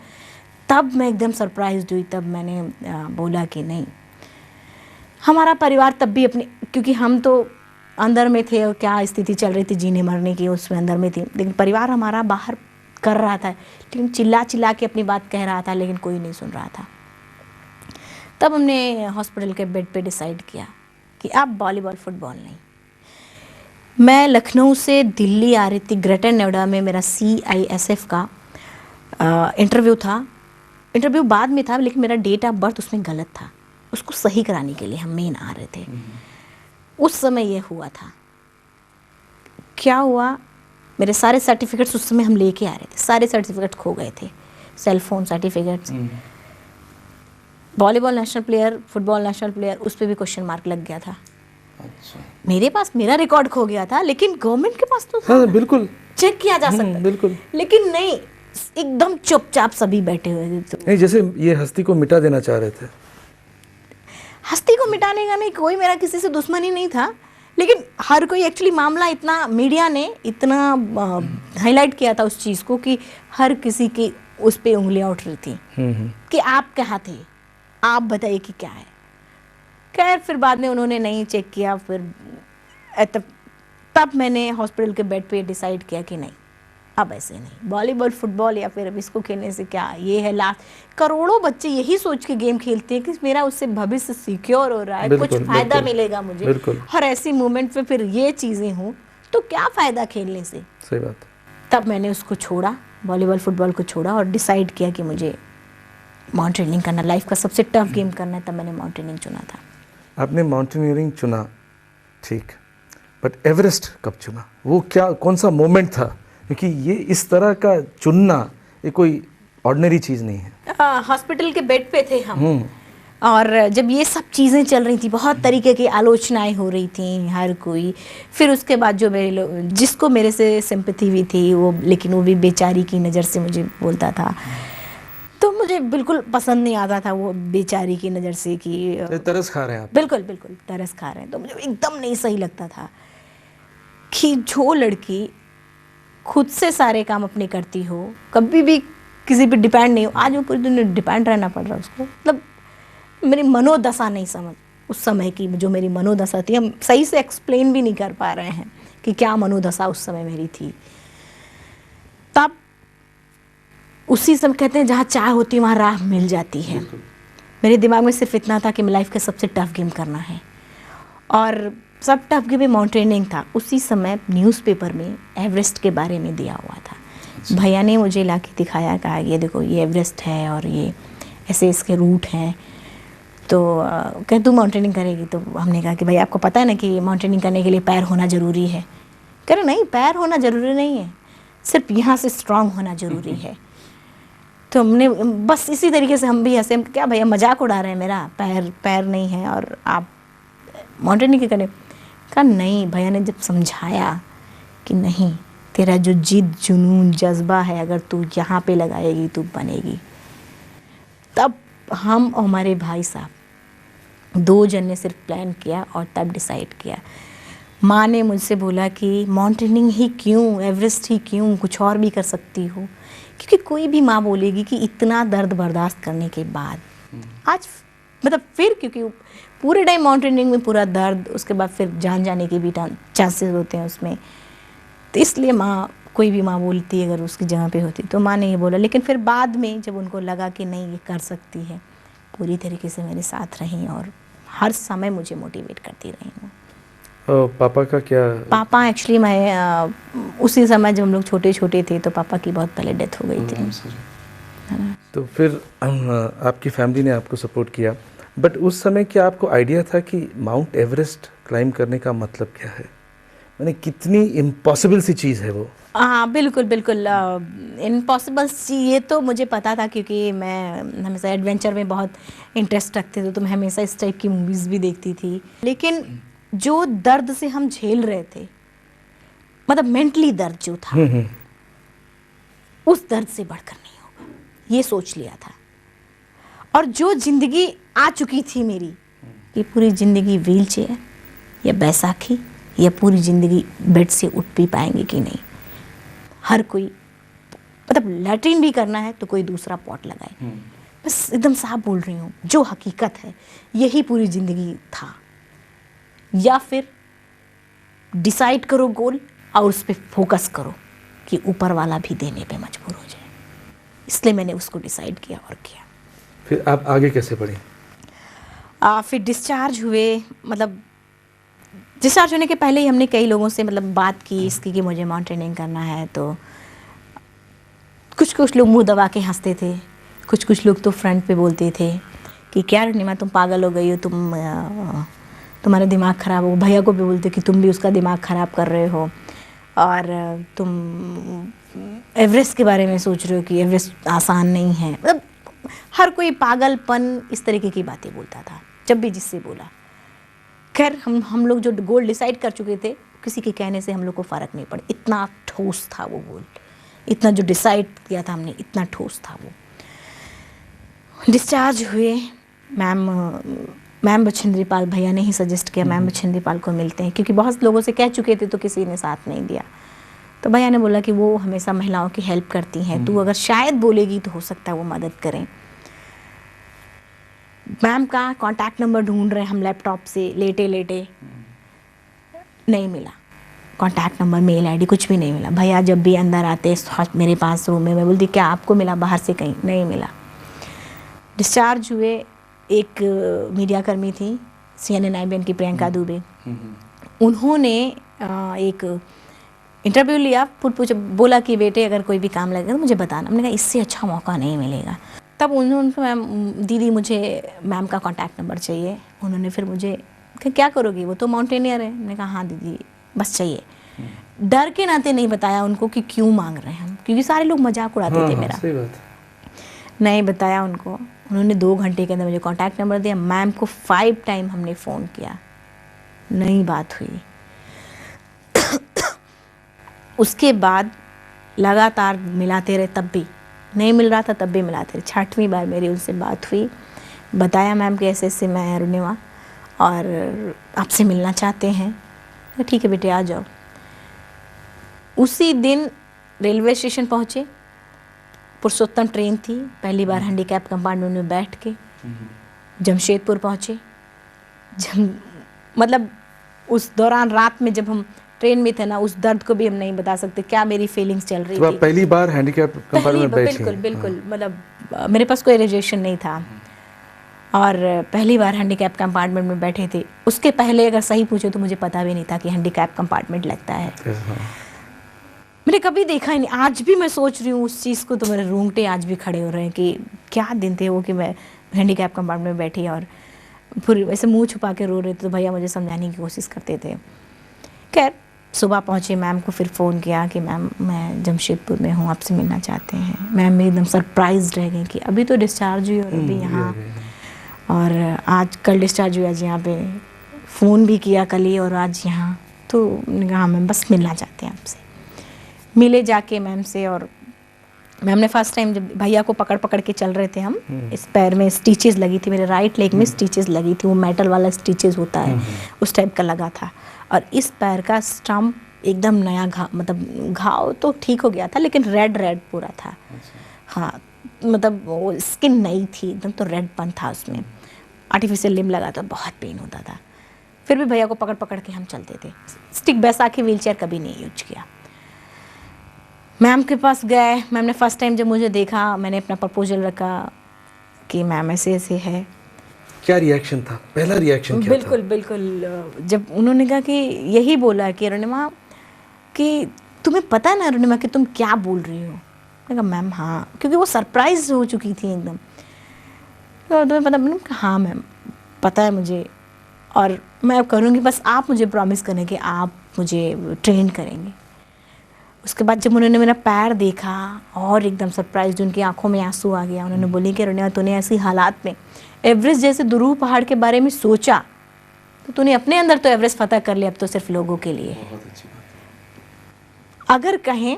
तब मैं एकदम सरप्राइज्ड हुई। तब मैंने बोला कि नहीं, हमारा परिवार तब भी अपने, क्योंकि हम तो अंदर में थे और क्या स्थिति चल रही थी जीने मरने की, उसमें अंदर में थी, लेकिन परिवार हमारा बाहर कर रहा था, लेकिन चिल्ला चिल्ला के अपनी बात कह रहा था, लेकिन कोई नहीं सुन रहा था। तब हमने हॉस्पिटल के बेड पे डिसाइड किया कि अब वॉलीबॉल फुटबॉल नहीं। मैं लखनऊ से दिल्ली आ रही थी, ग्रेटर नोएडा में मेरा CISF का इंटरव्यू था, इंटरव्यू बाद में था लेकिन मेरा डेट ऑफ बर्थ उसमें गलत था, उसको सही कराने के लिए हम मेन आ रहे थे। उस समय ये हुआ था। क्या हुआ, मेरे सारे सर्टिफिकेट्स उस समय हम लेके आ रहे थे, सारे सर्टिफिकेट खो गए थे, cell phone certificates, volleyball national player, football national player, उस पर भी क्वेश्चन मार्क लग गया था।
अच्छा।
मेरे पास मेरा रिकॉर्ड खो गया था लेकिन गवर्नमेंट के पास तो था,
हाँ बिल्कुल
चेक किया जा सकता
बिल्कुल।
लेकिन नहीं, एकदम चुपचाप सभी बैठे हुए थे। तो
नहीं, जैसे ये हस्ती को मिटा देना चाह रहे थे।
हस्ती को मिटाने का नहीं, कोई मेरा किसी से दुश्मनी नहीं था, लेकिन हर कोई एक्चुअली मामला इतना, मीडिया ने इतना हाईलाइट किया था उस चीज़ को कि हर किसी की उस पे उंगलियां उठ रही थी कि आप कहाँ थे, आप बताइए कि क्या है। खैर फिर बाद में उन्होंने नहीं चेक किया, फिर तब मैंने हॉस्पिटल के बेड पे डिसाइड किया कि नहीं, अब ऐसे नहीं, वॉलीबॉल फुटबॉल या फिर अब इसको खेलने से क्या, ये है लास्ट। करोड़ों बच्चे यही सोच के गेम खेलते हैं कि मेरा उससे भविष्य सिक्योर हो रहा है, कुछ फायदा मिलेगा मुझे, और ऐसी मोमेंट पे फिर ये चीज़ें हों तो क्या फ़ायदा खेलने से।
सही बात।
तब मैंने उसको छोड़ा, वॉलीबॉल फुटबॉल को छोड़ा और डिसाइड किया कि मुझे माउंटेनियरिंग करना, लाइफ का सबसे टफ गेम करना है, तब मैंने माउंटेनियरिंग चुना था।
आपने माउंटेनियरिंग चुना, ठीक, बट एवरेस्ट कब चुना? वो क्या, कौन सा मोमेंट था? क्योंकि ये इस तरह का चुनना ये कोई ऑर्डिनरी चीज़ नहीं है।
हॉस्पिटल के बेड पे थे हम, और जब ये सब चीज़ें चल रही थी, बहुत तरीके की आलोचनाएं हो रही थी हर कोई, फिर उसके बाद जो मेरे जिसको मेरे से सिंपैथी भी थी वो, लेकिन वो भी बेचारी की नज़र से मुझे बोलता था, तो मुझे बिल्कुल पसंद नहीं आता था वो बेचारी की नज़र से कि
तरस खा रहे हैं आप।
बिल्कुल बिल्कुल तरस खा रहे हैं, तो मुझे एकदम नहीं सही लगता था कि जो लड़की खुद से सारे काम अपने करती हो, कभी भी किसी पे डिपेंड नहीं हो, आज वो पूरी दुनिया डिपेंड रहना पड़ रहा है उसको। मतलब मेरी मनोदशा नहीं समझ, उस समय की जो मेरी मनोदशा थी, हम सही से एक्सप्लेन भी नहीं कर पा रहे हैं कि क्या मनोदशा उस समय मेरी थी। तब उसी समय कहते हैं जहाँ चाह होती है वहाँ राह मिल जाती है। मेरे दिमाग में सिर्फ इतना था कि मैं लाइफ का सबसे टफ गेम करना है, और सब टफ गेम में माउंटेनियरिंग था। उसी समय न्यूज़पेपर में एवरेस्ट के बारे में दिया हुआ था। अच्छा। भैया ने मुझे ला के दिखाया, कहा ये देखो ये एवरेस्ट है और ये ऐसे इसके रूट हैं, तो कह तू माउंटेनिंग करेगी? तो हमने कहा कि भाई आपको पता है ना कि माउंटेनिंग करने के लिए पैर होना ज़रूरी है। कह रहे नहीं, पैर होना ज़रूरी नहीं है, सिर्फ यहाँ से स्ट्रांग होना ज़रूरी है। तो हमने बस इसी तरीके से हम भी हंसे, क्या भैया मजाक उड़ा रहे हैं मेरा, पैर नहीं है और आप माउंटेनिंग करें? कहा नहीं, भैया ने जब समझाया कि नहीं, तेरा जो जिद जुनून जज्बा है अगर तू यहाँ पे लगाएगी तू बनेगी। तब हम और हमारे भाई साहब 2 जन ने सिर्फ प्लान किया और तब डिसाइड किया। माँ ने मुझसे बोला कि माउंटेनिंग ही क्यों, एवरेस्ट ही क्यों, कुछ और भी कर सकती हो। क्योंकि कोई भी माँ बोलेगी कि इतना दर्द बर्दाश्त करने के बाद आज मतलब फिर, क्योंकि पूरे टाइम माउंटेनियरिंग में पूरा दर्द, उसके बाद फिर जान जाने के भी चांसेस होते हैं उसमें, तो इसलिए माँ, कोई भी माँ बोलती अगर उसकी जगह पे होती तो माँ ने ये बोला। लेकिन फिर बाद में जब उनको लगा कि नहीं ये कर सकती है, पूरी तरीके से मेरे साथ रहीं और हर समय मुझे मोटिवेट करती रही हूँ।
पापा का क्या? पापा
एक्चुअली मैं उसी समय जब हम लोग छोटे छोटे थे तो पापा की बहुत पहले डेथ हो गई थी।
तो फिर आपकी फैमिली ने आपको सपोर्ट किया, बट उस समय क्या आपको आइडिया था कि माउंट एवरेस्ट क्लाइंब करने का मतलब क्या है? मैंने कितनी इम्पॉसिबल सी चीज़ है वो।
हाँ बिल्कुल बिल्कुल, इम्पॉसिबल सी ये तो मुझे पता था, क्योंकि मैं हमेशा एडवेंचर में बहुत इंटरेस्ट रखती थी, तो मैं हमेशा इस टाइप की मूवीज़ भी देखती थी। लेकिन जो दर्द से हम झेल रहे थे, मतलब मेंटली दर्द जो था, उस दर्द से बढ़कर नहीं होगा, ये सोच लिया था। और जो जिंदगी आ चुकी थी मेरी, ये पूरी जिंदगी व्हील चेयर या बैसाखी या पूरी जिंदगी बेड से उठ भी पाएंगे कि नहीं। हर कोई मतलब लैट्रिन भी करना है तो कोई दूसरा पॉट लगाए, बस एकदम साफ बोल रही हूँ, जो हकीकत है यही पूरी जिंदगी था। या फिर डिसाइड करो गोल और उस पर फोकस करो कि ऊपर वाला भी देने पे मजबूर हो जाए। इसलिए मैंने उसको डिसाइड किया और किया।
फिर आप आगे कैसे बढ़ी?
फिर डिस्चार्ज हुए, मतलब डिस्चार्ज होने के पहले ही हमने कई लोगों से मतलब बात की इसकी कि मुझे माउंटेनियरिंग करना है, तो कुछ कुछ लोग मुंह दबा के हंसते थे, कुछ कुछ लोग तो फ्रंट पे बोलते थे कि क्या अरुणिमा तुम पागल हो गई हो, तुम्हारा दिमाग ख़राब हो। भैया को भी बोलते कि तुम भी उसका दिमाग ख़राब कर रहे हो, और तुम एवरेस्ट के बारे में सोच रहे हो कि एवरेस्ट आसान नहीं है। मतलब हर कोई पागलपन इस तरीके की बातें बोलता था जब भी जिससे बोला। खैर हम लोग जो गोल डिसाइड कर चुके थे, किसी के कहने से हम लोग को फ़र्क नहीं पड़ा। इतना ठोस था वो गोल, इतना जो डिसाइड किया था हमने, इतना ठोस था वो। डिस्चार्ज हुए। मैम बछेंद्री पाल भैया ने ही सजेस्ट किया मैम बछेंद्री पाल को मिलते हैं, क्योंकि बहुत लोगों से कह चुके थे तो किसी ने साथ नहीं दिया। तो भैया ने बोला कि वो हमेशा महिलाओं की हेल्प करती हैं, तू अगर शायद बोलेगी तो हो सकता है वो मदद करें। मैम का कांटेक्ट नंबर ढूंढ रहे हैं हम लैपटॉप से, लेटे लेटे नहीं मिला कांटेक्ट नंबर, मेल आईडी कुछ भी नहीं मिला। भैया जब भी अंदर आते मेरे पास रूम में, मैं बोलती क्या आपको मिला बाहर से? कहीं नहीं मिला। डिस्चार्ज हुए। एक मीडिया कर्मी थी CNN IBN की, प्रियंका दुबे, उन्होंने एक इंटरव्यू लिया, बोला कि बेटे अगर कोई भी काम लगेगा तो मुझे बताना। हमने कहा इससे अच्छा मौका नहीं मिलेगा। तब उन्होंने मैम दीदी मुझे मैम का कांटेक्ट नंबर चाहिए। उन्होंने फिर मुझे क्या करोगी, वो तो माउंटेनियर है। मैंने कहा हाँ दीदी बस चाहिए। डर के नाते नहीं बताया उनको कि क्यों मांग रहे हैं हम, क्योंकि सारे लोग मजाक उड़ाते थे मेरा।
सही बात।
नहीं बताया उनको। उन्होंने 2 घंटे के अंदर मुझे कांटेक्ट नंबर दिया। मैम को 5 टाइम हमने फ़ोन किया, नहीं बात हुई। उसके बाद लगातार मिलाते रहे, तब भी नहीं मिल रहा था, तब भी मिलाते रहे। 6वीं बार मेरी उनसे बात हुई। बताया मैम कि ऐसे मैं अरुणिमा और आपसे मिलना चाहते हैं। ठीक है बेटे आ जाओ। उसी दिन रेलवे स्टेशन पहुँचे। पुरुषोत्तम ट्रेन थी, पहली बार हैंडीकैप कंपार्टमेंट में बैठ के जमशेदपुर पहुँचे। मतलब उस दौरान रात में जब हम ट्रेन में थे ना, उस दर्द को भी हम नहीं बता सकते क्या मेरी फीलिंग्स चल रही थी।
पहली बार हैंडीकैप कंपार्टमेंट में बैठी?
बिल्कुल बिल्कुल। मतलब मेरे पास कोई रिजर्वेशन नहीं था और पहली बार हैंडीकैप कंपार्टमेंट में बैठे थे। उसके पहले अगर सही पूछो तो मुझे पता भी नहीं था कि हैंडीकैप कंपार्टमेंट लगता है। मैंने कभी देखा ही नहीं। आज भी मैं सोच रही हूँ उस चीज़ को, तो मेरे रोंगटे आज भी खड़े हो रहे हैं कि क्या दिन थे वो कि मैं हैंडीकैप कंपार्टमेंट में बैठी और फिर वैसे मुंह छुपा के रो रहे थे। तो भैया मुझे समझाने की कोशिश करते थे। खैर सुबह पहुँचे, मैम को फिर फ़ोन किया कि मैम मैं जमशेदपुर में हूँ, आपसे मिलना चाहते हैं। मैम मेरी एकदम सरप्राइज रह गई कि अभी तो डिस्चार्ज हुई और अभी यहाँ, और आज कल डिस्चार्ज हुई, आज यहाँ पे फ़ोन भी किया कल ही और आज यहाँ। तो कहा मैम बस मिलना चाहते हैं आपसे। मिले जाके मैम से, और मैम ने फर्स्ट टाइम जब भैया को पकड़ पकड़ के चल रहे थे हम, इस पैर में स्टिचेस लगी थी, मेरे राइट लेग में स्टिचेस लगी थी, वो मेटल वाला स्टिचेस होता है उस टाइप का लगा था। और इस पैर का स्टम्प एकदम नया मतलब घाव तो ठीक हो गया था लेकिन रेड पूरा था। हाँ मतलब वो स्किन नई थी एकदम, तो रेडपन था उसमें। आर्टिफिशियल लिम्ब लगा था, बहुत पेन होता था। फिर भी भैया को पकड़ पकड़ के हम चलते थे। स्टिक बैसाखी व्हीलचेयर कभी नहीं यूज किया। मैम के पास गए। मैम ने फर्स्ट टाइम जब मुझे देखा, मैंने अपना प्रपोजल रखा कि मैम ऐसे ऐसे है।
क्या रिएक्शन था? पहला रिएक्शन क्या
बिल्कुल था? बिल्कुल जब उन्होंने कहा कि यही बोला कि अरुणिमा कि तुम्हें पता है ना अरुणिमा कि तुम क्या बोल रही हो। मैंने कहा मैम हाँ, क्योंकि वो सरप्राइज हो चुकी थी एकदम। तो तुम्हें पता? मैंने कहा हाँ मैम पता है मुझे, और मैं करूँगी, बस आप मुझे प्रॉमिस करें कि आप मुझे ट्रेन करेंगे। उसके बाद जब उन्होंने मेरा पैर देखा और एकदम सरप्राइज, उनकी आंखों में आंसू आ गया। उन्होंने बोली कि अरुणिमा तूने ऐसी हालात में एवरेस्ट जैसे दुरूह पहाड़ के बारे में सोचा, तो तूने अपने अंदर तो एवरेस्ट फतह कर लिया, अब तो सिर्फ लोगों के लिए।
बहुत अच्छी बात।
अगर कहें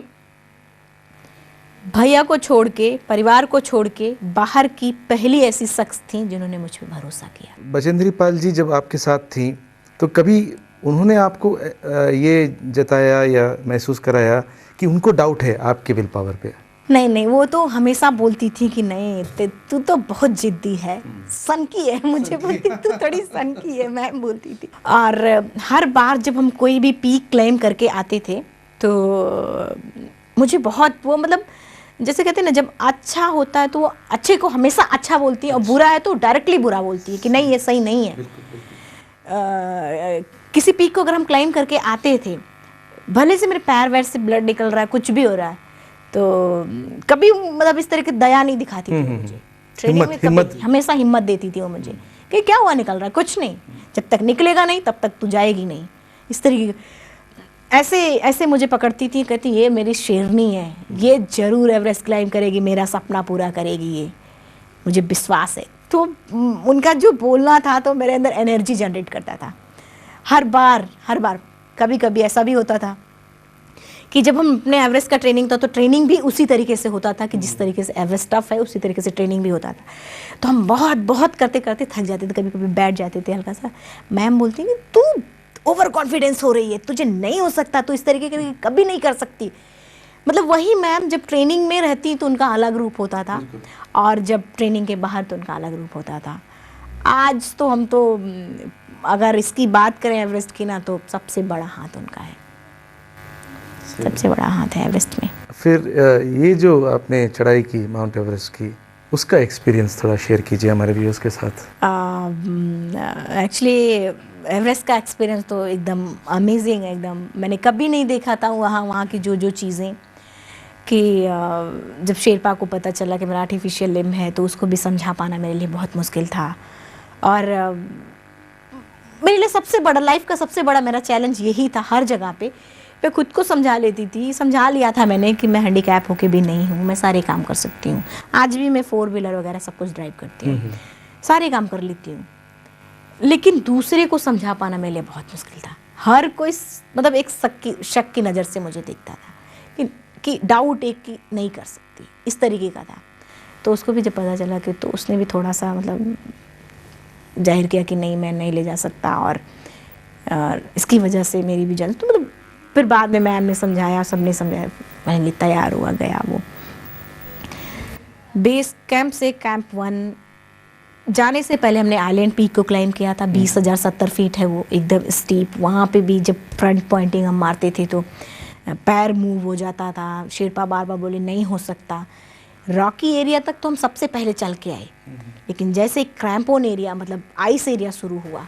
भैया को छोड़ के, परिवार को छोड़ के बाहर की पहली ऐसी शख्स थी जिन्होंने मुझ पर भरोसा किया।
बछेंद्री पाल जी जब आपके साथ थी तो कभी उन्होंने आपको ये जताया या महसूस कराया कि उनको डाउट है आपके विल पावर पे?
नहीं, वो तो हमेशा बोलती थी कि नहीं तू तो बहुत जिद्दी है, सनकी है। मुझे बोलती तू थोड़ी सनकी है, मैम बोलती थी। और हर बार जब हम कोई भी पीक क्लेम करके आते थे तो मुझे बहुत वो, मतलब जैसे कहते हैं ना, जब अच्छा होता है तो वो अच्छे को हमेशा अच्छा बोलती है, और बुरा है तो डायरेक्टली बुरा बोलती है कि नहीं ये सही नहीं है। किसी पीक को अगर हम क्लाइम करके आते थे, भले से मेरे पैर वैर से ब्लड निकल रहा है, कुछ भी हो रहा है, तो कभी मतलब इस तरह की दया नहीं दिखाती थी वो मुझे। ट्रेनिंग में कभी हमेशा हिम्मत देती थी वो मुझे कि क्या हुआ, निकल रहा है, कुछ नहीं, जब तक निकलेगा नहीं तब तक तू जाएगी नहीं। इस तरीके ऐसे ऐसे मुझे पकड़ती थी, कहती ये मेरी शेरनी है, ये जरूर एवरेस्ट क्लाइंब करेगी, मेरा सपना पूरा करेगी, ये मुझे विश्वास है। तो उनका जो बोलना था तो मेरे अंदर एनर्जी जनरेट करता था हर बार। कभी कभी ऐसा भी होता था कि जब हम अपने एवरेस्ट का ट्रेनिंग था तो ट्रेनिंग भी उसी तरीके से होता था कि जिस तरीके से एवरेस्ट टफ है उसी तरीके से ट्रेनिंग भी होता था। तो हम बहुत बहुत करते करते थक जाते थे, कभी कभी बैठ जाते थे हल्का सा। मैम बोलती कि तू ओवर कॉन्फिडेंस हो रही है, तुझे नहीं हो सकता, तो इस तरीके के कभी नहीं कर सकती। मतलब वही मैम जब ट्रेनिंग में रहती तो उनका अलग रूप होता था और जब ट्रेनिंग के बाहर तो उनका अलग रूप होता था। आज तो हम तो अगर इसकी बात करें एवरेस्ट की ना, तो सबसे बड़ा हाथ उनका है, सबसे बड़ा हाथ है एवरेस्ट में।
फिर ये जो आपने चढ़ाई की माउंट एवरेस्ट की, उसका एक्सपीरियंस थोड़ा शेयर कीजिए हमारे व्यूअर्स के साथ।
एक्चुअली एवरेस्ट का एक्सपीरियंस तो एकदम अमेजिंग है, एकदम मैंने कभी नहीं देखा था वहाँ की जो चीज़ें कि जब शेरपा को पता चला कि मेरा आर्टिफिशियल लिम्ब है तो उसको भी समझा पाना मेरे लिए बहुत मुश्किल था। और मेरे लिए सबसे बड़ा लाइफ का सबसे बड़ा मेरा चैलेंज यही था। हर जगह पे मैं खुद को समझा लेती थी, समझा लिया था मैंने कि मैं हैंडीकैप होके भी नहीं हूँ, मैं सारे काम कर सकती हूँ। आज भी मैं 4 व्हीलर वगैरह सब कुछ ड्राइव करती हूँ, सारे काम कर लेती हूँ। लेकिन दूसरे को समझा पाना मेरे लिए बहुत मुश्किल था। हर कोई मतलब एक शक की नज़र से मुझे देखता था कि डाउट एक कि नहीं कर सकती, इस तरीके का था। तो उसको भी जब पता चला कि, तो उसने भी थोड़ा सा मतलब जाहिर किया कि नहीं मैं नहीं ले जा सकता, और इसकी वजह से मेरी भी जान। तो मतलब फिर बाद में मैम ने समझाया, सबने समझाया, फाइनली तैयार हुआ, गया वो। बेस कैंप से कैंप 1 जाने से पहले हमने आइलैंड पीक को क्लाइम किया था। 20,070 फीट है वो, एकदम स्टीप। वहाँ पे भी जब फ्रंट पॉइंटिंग हम मारते थे तो पैर मूव हो जाता था। शेरपा बार बार बोले नहीं हो सकता। रॉकी एरिया तक तो हम सबसे पहले चल के आए, लेकिन जैसे क्रैम्पोन एरिया मतलब आइस एरिया शुरू हुआ,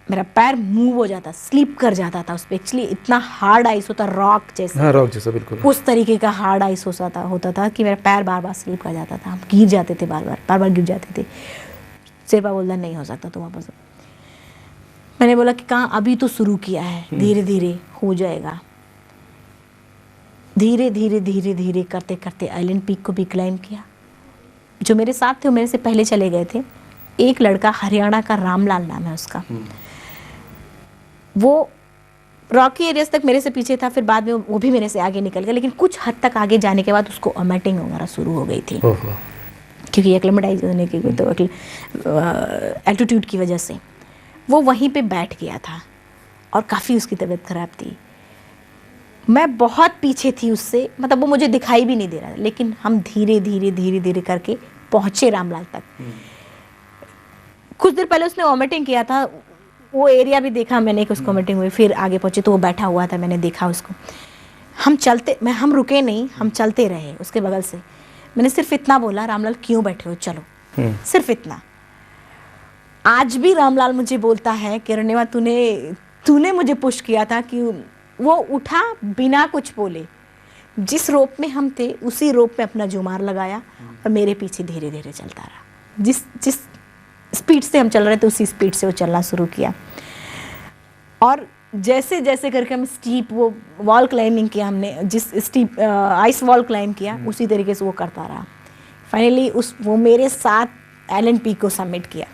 मेरा पैर मूव हो जाता, स्लिप कर जाता था उस पर। एक्चुअली इतना हार्ड आइस होता, रॉक जैसा।
हाँ, रॉक जैसा बिल्कुल।
उस तरीके का हार्ड आइस होता था कि मेरा पैर बार बार स्लिप कर जाता था, हम गिर जाते थे, बार बार गिर जाते थे। शेरपा बोलता नहीं हो सकता तो वापस। मैंने बोला कि कहाँ, अभी तो शुरू किया है, धीरे धीरे हो जाएगा। धीरे धीरे धीरे धीरे करते करते आइलैंड पीक को भी क्लाइम किया। जो मेरे साथ थे वो मेरे से पहले चले गए थे। एक लड़का, हरियाणा का रामलाल नाम है उसका, वो रॉकी एरियाज तक मेरे से पीछे था। फिर बाद में वो भी मेरे से आगे निकल गया, लेकिन कुछ हद तक आगे जाने के बाद उसको वॉमिटिंग वगैरह शुरू हो गई थी, क्योंकि एक्लेमेटाइज होने की तो एल्टीट्यूड की वजह से वो वहीं पे बैठ गया था और काफ़ी उसकी तबीयत ख़राब थी। मैं बहुत पीछे थी उससे, मतलब वो मुझे दिखाई भी नहीं दे रहा था, लेकिन हम धीरे धीरे धीरे धीरे करके पहुँचे रामलाल तक। कुछ देर पहले उसने वॉमिटिंग किया था, वो एरिया भी देखा मैंने कि उसको वॉमिटिंग हुई। फिर आगे पहुँचे तो वो बैठा हुआ था, मैंने देखा उसको। हम रुके नहीं, हम चलते रहे उसके बगल से। मैंने सिर्फ इतना बोला, रामलाल क्यों बैठे हो, चलो, सिर्फ इतना। आज भी रामलाल मुझे बोलता है कि रणेवा तूने मुझे पुश किया था, कि वो उठा बिना कुछ बोले। जिस रोप में हम थे उसी रोप में अपना जुमार लगाया और मेरे पीछे धीरे धीरे चलता रहा। जिस स्पीड से हम चल रहे थे उसी स्पीड से वो चलना शुरू किया। और जैसे जैसे करके हम स्टीप वो वॉल क्लाइंबिंग किया, हमने जिस स्टीप आइस वॉल क्लाइंब किया उसी तरीके से वो करता रहा। फाइनली वो मेरे साथ आइलैंड पीक को सबमिट किया,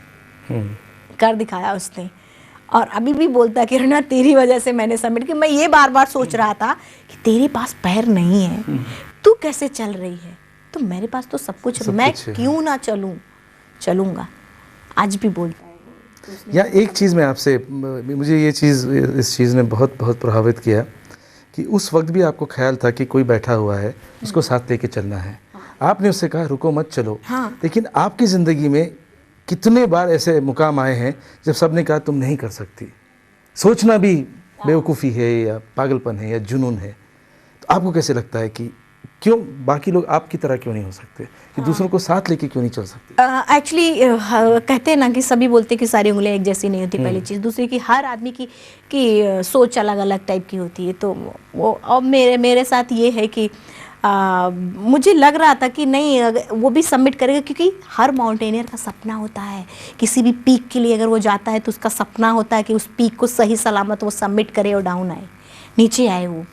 कर दिखाया उसने। और अभी भी बोलता है कि रणा तेरी वजह से मैंने सबमिट किया। मैं ये बार बार सोच रहा था कि तेरे पास पैर नहीं है, तू कैसे चल रही है, तो मेरे पास तो सब कुछ है, मैं क्यों ना चलूँगा। आज भी बोलता है।
या एक चीज़ मैं आपसे, मुझे ये चीज़, इस चीज़ ने बहुत बहुत प्रभावित किया कि उस वक्त भी आपको ख्याल था कि कोई बैठा हुआ है, उसको साथ लेके चलना है। आपने उससे कहा रुको मत चलो। लेकिन आपकी ज़िंदगी में कितने बार ऐसे मुकाम आए हैं जब सबने कहा तुम नहीं कर सकती, सोचना भी बेवकूफ़ी है या पागलपन है या जुनून है। तो आपको कैसे लगता है कि क्यों बाकी लोग आपकी तरह क्यों नहीं हो सकते, कि दूसरों को साथ लेके क्यों नहीं चल सकते?
एक्चुअली कहते हैं ना कि सभी बोलते हैं कि सारी उंगलियां एक जैसी नहीं होती, पहली चीज़। दूसरी की हर आदमी की सोच अलग अलग टाइप की होती है। तो वो अब मेरे साथ ये है कि मुझे लग रहा था कि नहीं वो भी सबमिट करेगा, क्योंकि हर माउंटेनियर का सपना होता है किसी भी पीक के लिए अगर वो जाता है तो उसका सपना होता है कि उस पीक को सही सलामत वो सबमिट करे और डाउन आए, नीचे आए वो।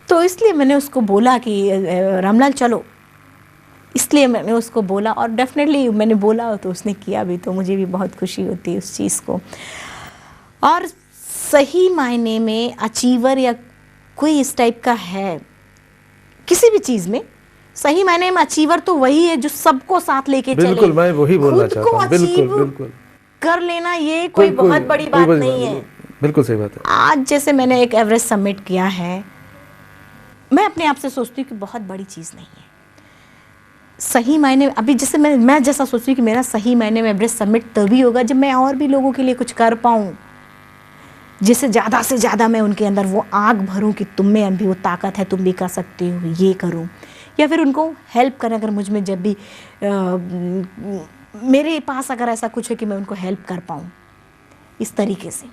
तो इसलिए मैंने उसको बोला कि रामलाल चलो, इसलिए मैंने उसको बोला और डेफिनेटली मैंने बोला तो उसने किया भी, तो मुझे भी बहुत खुशी होती है उस चीज़ को। और सही मायने में अचीवर या कोई इस टाइप का है किसी भी चीज़ में, सही मायने में अचीवर तो वही है जो सबको साथ लेके चले।
बिल्कुल, मैं वही बोलना
खुद
चाहता
को
हूं। बिल्कुल
अचीव
बिल्कुल
कर लेना ये कोई बहुत बड़ी बात नहीं है।
बिल्कुल सही बात है।
आज जैसे मैंने एक एवरेस्ट सबमिट किया है, मैं अपने आप से सोचती हूँ कि बहुत बड़ी चीज़ नहीं है। सही मायने अभी जैसे मैं जैसा सोचती हूँ कि मेरा सही मायने में एवरेस्ट सबमिट तभी होगा जब मैं और भी लोगों के लिए कुछ कर पाऊँ, जिससे ज़्यादा से ज़्यादा मैं उनके अंदर वो आग भरूँ कि तुम में भी वो ताकत है, तुम भी कर सकते हो, ये करूँ। या फिर उनको हेल्प करें, अगर मुझ में जब भी मेरे पास अगर ऐसा कुछ है कि मैं उनको हेल्प कर पाऊँ इस तरीके से।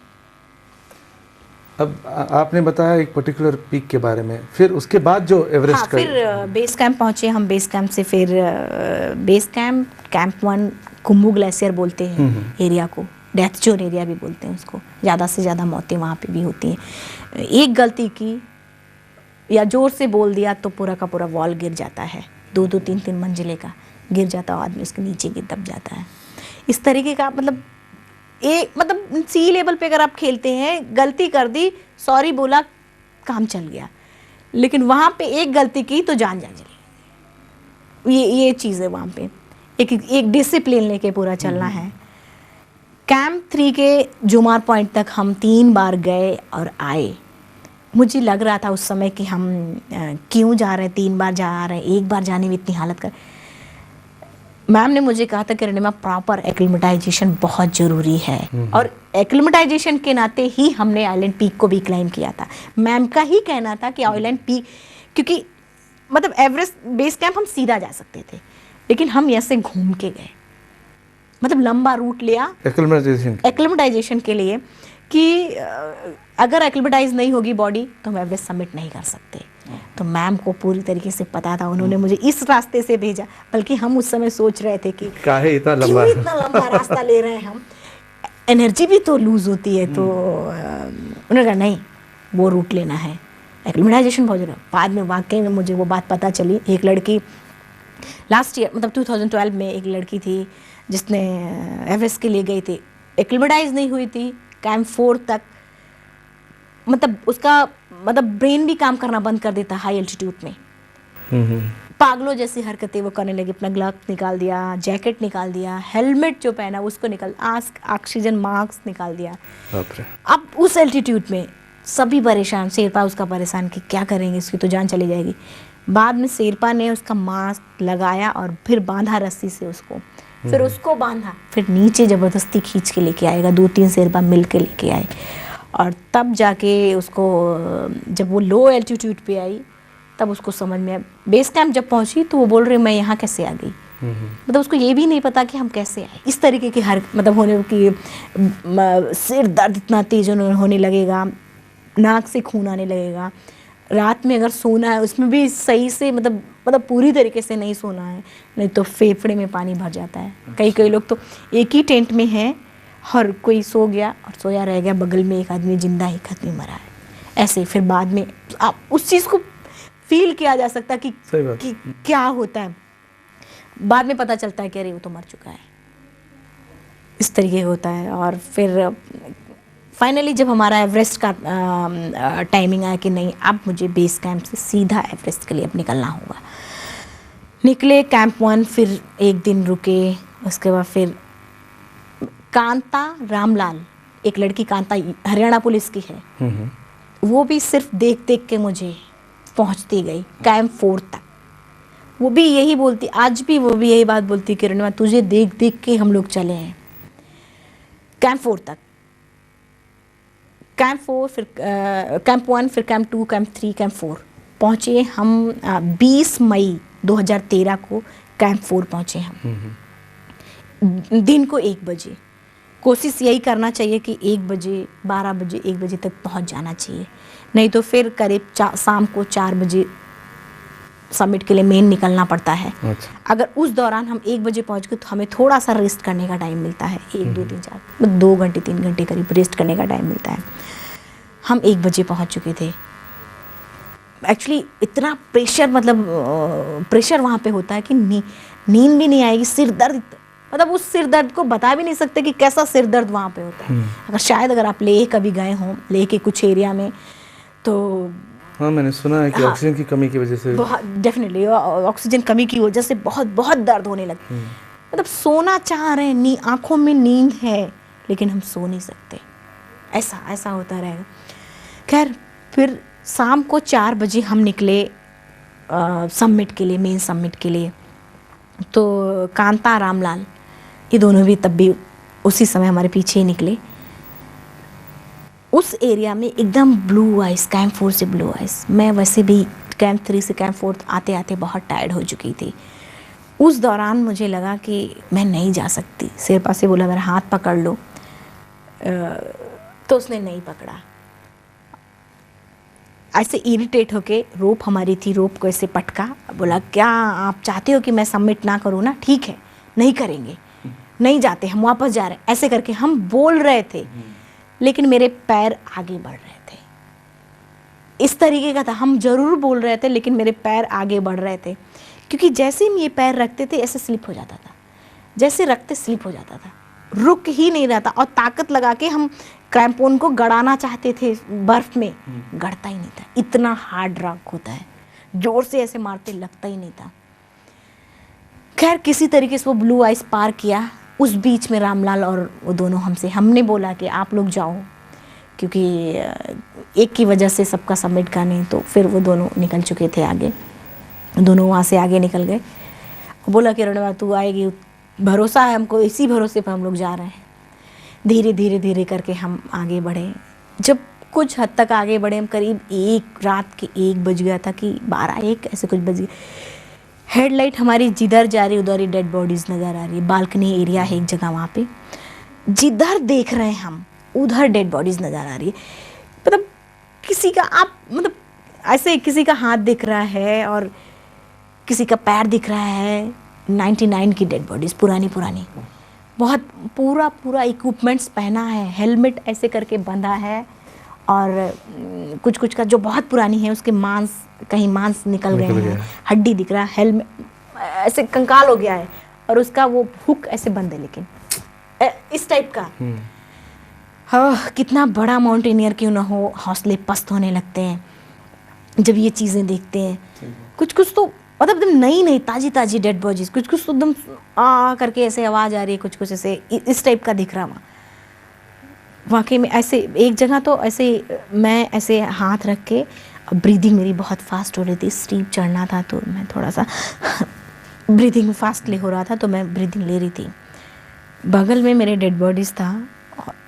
अब आपने बताया एक पर्टिकुलर पीक के बारे में, फिर उसके बाद जो एवरेस्ट का
फिर बेस कैंप पहुँचे हम। बेस कैंप से फिर बेस कैंप 1 कुम्बू ग्लेशियर बोलते हैं एरिया को, डेथ जोन एरिया भी बोलते हैं उसको। ज़्यादा से ज़्यादा मौतें वहाँ पे भी होती हैं। एक गलती की या ज़ोर से बोल दिया तो पूरा का पूरा वॉल गिर जाता है, 2-2 3-3 मंजिले का गिर जाता है, आदमी उसके नीचे गिर दब जाता है। इस तरीके का मतलब सी लेवल पे अगर आप खेलते हैं, गलती कर दी, सॉरी बोला, काम चल गया। लेकिन वहाँ पे एक गलती की तो जान जा चली। ये चीज़ है वहाँ पे, एक डिसिप्लिन लेके पूरा चलना है। कैंप 3 के जुमार पॉइंट तक हम 3 बार गए और आए। मुझे लग रहा था उस समय कि हम क्यों जा रहे हैं, 3 बार जा रहे हैं, एक बार जाने में इतनी हालत कर। मैम ने मुझे कहा था कि रणिमा प्रॉपर एक्लिमेटाइजेशन बहुत ज़रूरी है, और एक्लिमेटाइजेशन के नाते ही हमने आइलैंड पीक को भी क्लाइम किया था। मैम का ही कहना था कि आइलैंड पीक, क्योंकि मतलब एवरेस्ट बेस कैंप हम सीधा जा सकते थे, लेकिन हम ऐसे घूम के गए, मतलब लंबा रूट लिया एक्लिमेटाइजेशन के लिए कि अगर एक्लिमेटाइज नहीं होगी बॉडी तो हम एवरेस्ट सबमिट नहीं कर सकते। तो मैम को पूरी तरीके से पता था, उन्होंने मुझे इस रास्ते से भेजा। बल्कि हम उस समय सोच रहे थे कि
काहे इतना
लंबा रास्ता ले रहे हैं हम, एनर्जी भी तो लूज होती है। तो उन्होंने कहा नहीं, वो रूट लेना है, एक्लिमेटाइजेशन बहुत जरूरी। बाद में वाकई में मुझे वो बात पता चली। एक लड़की लास्ट ईयर मतलब 2012 में एक लड़की थी जिसने एवरेस्ट के लिए गई थी, एक्लिमेटाइज नहीं हुई थी कैंप 4 तक। मतलब उसका ब्रेन भी काम करना बंद कर देता हाई एल्टीट्यूड में। पागलों जैसी हरकतें वो करने लगी, अपना ग्लव्स निकाल दिया, जैकेट निकाल दिया, हेलमेट जो पहना उसको निकाल, ऑक्सीजन मास्क निकाल दिया। अब उस एल्टीट्यूड में सभी परेशान, शेरपा उसका परेशान कि क्या करेंगे, इसकी तो जान चली जाएगी। बाद में शेरपा ने उसका मास्क लगाया और फिर बांधा रस्सी से उसको, फिर उसको बांधा, फिर नीचे ज़बरदस्ती खींच के लेके आएगा, 2-3 शेरपा मिल के लेके आए। और तब जाके उसको, जब वो लो एल्टीट्यूड पे आई तब उसको समझ में आया। बेस कैंप जब पहुंची तो वो बोल रही मैं यहाँ कैसे आ गई। मतलब उसको ये भी नहीं पता कि हम कैसे आए। इस तरीके की हर होने की, सिर दर्द इतना तेज होने लगेगा, नाक से खून आने लगेगा। रात में अगर सोना है उसमें भी सही से मतलब पूरी तरीके से नहीं सोना है, नहीं तो फेफड़े में पानी भर जाता है। कई लोग तो एक ही टेंट में हैं और कोई सो गया और सोया रह गया, बगल में एक आदमी जिंदा, एक आदमी मरा है। ऐसे फिर बाद में आप उस चीज़ को फील किया जा सकता कि क्या होता है। बाद में पता चलता है कि अरे वो तो मर चुका है, इस तरीके होता है। और फिर फाइनली जब हमारा एवरेस्ट का टाइमिंग आया कि नहीं अब मुझे बेस कैंप से सीधा एवरेस्ट के लिए अब निकलना होगा, निकले कैंप 1। फिर एक दिन रुके, उसके बाद फिर कांता रामलाल, एक लड़की कांता हरियाणा पुलिस की है, वो भी सिर्फ देख के मुझे पहुंचती गई कैंप 4 तक। वो भी यही बोलती, आज भी वो भी यही बात बोलती कि रणिमा तुझे देख के हम लोग चले हैं कैंप 4 तक। कैंप 4, फिर कैंप 1, फिर कैंप 2, कैंप 3, कैंप 4 पहुँचे हम। 20 मई 2013 को कैंप 4 पहुँचे हम, दिन को 1 बजे। कोशिश यही करना चाहिए कि 1 बजे, 12 बजे, 1 बजे तक पहुँच जाना चाहिए, नहीं तो फिर करीब शाम को 4 बजे समिट के लिए मेन निकलना पड़ता है।
अच्छा।
अगर उस दौरान हम 1 बजे पहुंच गए तो हमें थोड़ा सा रेस्ट करने का टाइम मिलता है, 1 2 3 4 2 घंटे 3 घंटे करीब रेस्ट करने का टाइम मिलता है। हम 1 बजे पहुंच चुके थे। एक्चुअली इतना प्रेशर, मतलब प्रेशर वहाँ पे होता है कि नींद भी नहीं आएगी, सिर दर्द, मतलब उस सिर दर्द को बता भी नहीं सकते कि कैसा सिर दर्द वहाँ पे होता है। अगर आप लेह कभी गए हों, लेह के कुछ एरिया में, तो
हाँ मैंने सुना है कि ऑक्सीजन की कमी की वजह से,
बहुत डेफिनेटली ऑक्सीजन कमी की वजह से बहुत बहुत दर्द होने लगती है। मतलब सोना चाह रहे हैं, आंखों में नींद है, लेकिन हम सो नहीं सकते, ऐसा होता रहेगा। खैर, फिर शाम को 4 बजे हम निकले समिट के लिए, मेन समिट के लिए। तो कांता, रामलाल, ये दोनों भी तब भी उसी समय हमारे पीछे ही निकले। उस एरिया में एकदम ब्लू आइस, कैंप 4 से ब्लू आइस। मैं वैसे भी कैंप 3 से कैंप 4 आते आते बहुत टायर्ड हो चुकी थी। उस दौरान मुझे लगा कि मैं नहीं जा सकती। शेरपा से बोला मेरा हाथ पकड़ लो, तो उसने नहीं पकड़ा। ऐसे इरिटेट होके रोप हमारी थी, रोप को ऐसे पटका, बोला क्या आप चाहते हो कि मैं सबमिट ना करूँ ना? ठीक है, नहीं करेंगे, नहीं जाते, हम वापस जा रहे हैं। ऐसे करके हम बोल रहे थे, लेकिन मेरे पैर आगे बढ़ रहे थे। इस तरीके का था, हम जरूर बोल रहे थे लेकिन मेरे पैर आगे बढ़ रहे थे, क्योंकि जैसे हम ये पैर रखते थे ऐसे स्लिप हो जाता था, जैसे रखते स्लिप हो जाता था, रुक ही नहीं रहा था। और ताकत लगा के हम क्रैम्पोन को गड़ाना चाहते थे बर्फ में, गड़ता ही नहीं था। इतना हार्ड रॉक होता है, जोर से ऐसे मारते लगता ही नहीं था। खैर, किसी तरीके से वो ब्लू आइस पार किया। उस बीच में रामलाल और वो दोनों हमने बोला कि आप लोग जाओ, क्योंकि एक की वजह से सबका सबमिट का नहीं। तो फिर वो दोनों निकल चुके थे आगे, दोनों वहाँ से आगे निकल गए। बोला कि रणवा तू आएगी, भरोसा है हमको, इसी भरोसे पर हम लोग जा रहे हैं। धीरे धीरे धीरे करके हम आगे बढ़े। जब कुछ हद तक आगे बढ़े, हम करीब रात के 1 बज गया था कि 12-1 ऐसे कुछ बज गए। हेडलाइट हमारी जिधर जा रही उधर ही डेड बॉडीज नज़र आ रही है। बालकनी एरिया है एक जगह, वहाँ पे जिधर देख रहे हैं हम उधर डेड बॉडीज नज़र आ रही है। मतलब किसी का मतलब ऐसे किसी का हाथ दिख रहा है और किसी का पैर दिख रहा है। 99 की डेड बॉडीज, पुरानी बहुत, पूरा इक्विपमेंट्स पहना है, हेलमेट ऐसे करके बंधा है, और कुछ का जो बहुत पुरानी है उसके कहीं मांस निकल गए हैं, हड्डी दिख रहा है, हेलमेट ऐसे कंकाल हो गया है, और उसका वो हुक ऐसे बंद है, लेकिन इस टाइप का। हाँ, कितना बड़ा माउंटेनियर क्यों ना हो, हौसले पस्त होने लगते हैं जब ये चीज़ें देखते हैं। कुछ तो मतलब एकदम नई ताजी डेड बॉडीज, कुछ तो एकदम आ करके ऐसे आवाज़ आ रही है, कुछ ऐसे इस टाइप का दिख रहा। वाकई में ऐसे एक जगह तो ऐसे मैं ऐसे हाथ रख के, ब्रीदिंग मेरी बहुत फास्ट हो रही थी, स्टीप चढ़ना था तो मैं थोड़ा सा ब्रीदिंग फास्टली हो रहा था, तो मैं ब्रीदिंग ले रही थी। बगल में मेरे डेड बॉडीज़ था,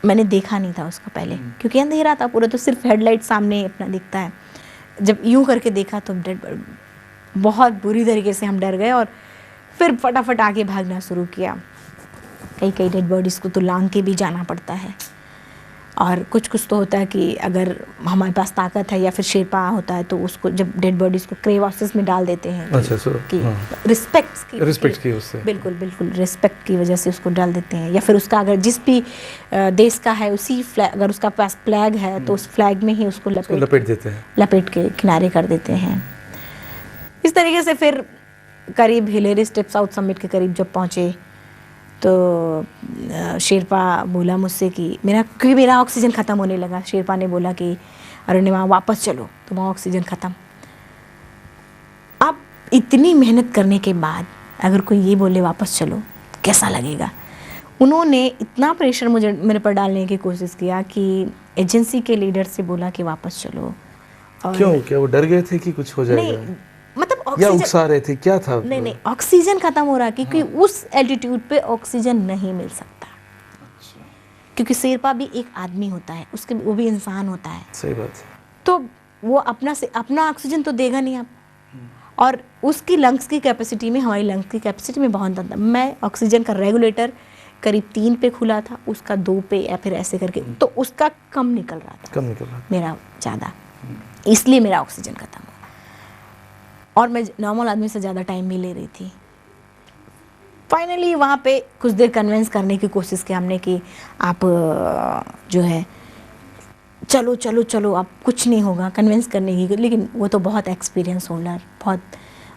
मैंने देखा नहीं था उसका पहले, क्योंकि अंधेरा था पूरा, तो सिर्फ हेडलाइट सामने अपना दिखता है। जब यूं करके देखा तो बहुत बुरी तरीके से हम डर गए, और फिर फटाफट आगे भागना शुरू किया। कई डेड बॉडीज़ को तो लांग के भी जाना पड़ता है, और कुछ तो होता है कि अगर हमारे पास ताकत है या फिर शेरपा होता है तो उसको जब डेड बॉडीज़ को क्रेवासेस में डाल देते हैं।
अच्छा,
कि रिस्पेक्ट की उससे, बिल्कुल रिस्पेक्ट की वजह से उसको डाल देते हैं। या फिर उसका अगर जिस भी देश का है उसी फ्लैग, अगर उसका पास फ्लैग है तो उस फ्लैग में ही उसको लपेट देते हैं, लपेट के किनारे कर देते हैं। इस तरीके से फिर करीब हिलेरी स्टेप साउथ समिट के करीब जब पहुँचे तो शेरपा बोला मुझसे कि मेरा ऑक्सीजन ख़त्म होने लगा। शेरपा ने बोला कि अरुणिमा वापस चलो, तुम्हारा ऑक्सीजन ख़त्म। अब इतनी मेहनत करने के बाद अगर कोई ये बोले वापस चलो, कैसा लगेगा? उन्होंने इतना प्रेशर मेरे पर डालने की कोशिश किया कि एजेंसी के लीडर से बोला कि वापस चलो।
और क्यों? क्या वो डर गए थे कि कुछ हो जाएगा? नहीं,
मतलब
या उकसा रहे थे, क्या था?
नहीं, ऑक्सीजन खत्म हो रहा, क्योंकि उस एल्टीट्यूड पे ऑक्सीजन नहीं मिल सकता। अच्छा। क्योंकि शेरपा भी एक आदमी होता है, वो भी इंसान होता है।
सही बात है।
तो वो अपना ऑक्सीजन तो देगा नहीं आप, और उसकी लंग्स की कैपेसिटी में हमारी लंग्स की कैपेसिटी में बहुत अंतर। मैं ऑक्सीजन का रेगुलेटर करीब 3 पे खुला था, उसका 2 पे या फिर ऐसे करके, तो उसका कम निकल रहा था, मेरा ज़्यादा, इसलिए मेरा ऑक्सीजन खत्म हुआ। और मैं नॉर्मल आदमी से ज़्यादा टाइम भी ले रही थी। फाइनली वहाँ पे कुछ देर कन्विंस करने की कोशिश की हमने कि आप जो है चलो चलो चलो, आप कुछ नहीं होगा, कन्विंस करने की। लेकिन वो तो बहुत एक्सपीरियंस होल्डर, बहुत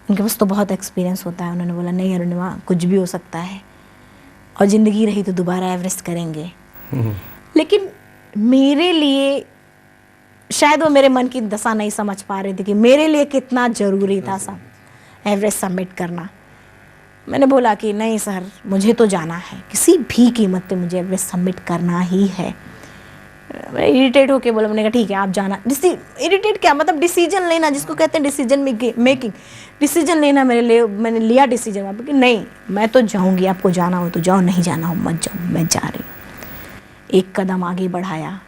उनके पास तो बहुत एक्सपीरियंस होता है। उन्होंने बोला नहीं अरुणिमा, कुछ भी हो सकता है और ज़िंदगी रही तो दोबारा एवरेस्ट करेंगे। लेकिन मेरे लिए शायद वो मेरे मन की दशा नहीं समझ पा रहे थे कि मेरे लिए कितना ज़रूरी था सब एवरेस्ट सबमिट करना। मैंने बोला कि नहीं सर, मुझे तो जाना है, किसी भी कीमत पे मुझे एवरेस्ट सबमिट करना ही है। मैं इरिटेट होके बोला, मैंने कहा ठीक है आप जाना। इरिटेट क्या मतलब, डिसीजन लेना जिसको कहते हैं डिसीजन मेकिंग, डिसीजन लेना मेरे लिए। मैंने लिया डिसीजन वहाँ पर कि नहीं मैं तो जाऊँगी, आपको जाना हो तो जाओ, नहीं जाना हो मत जाओ, मैं जा रही हूँ। एक कदम आगे बढ़ाया।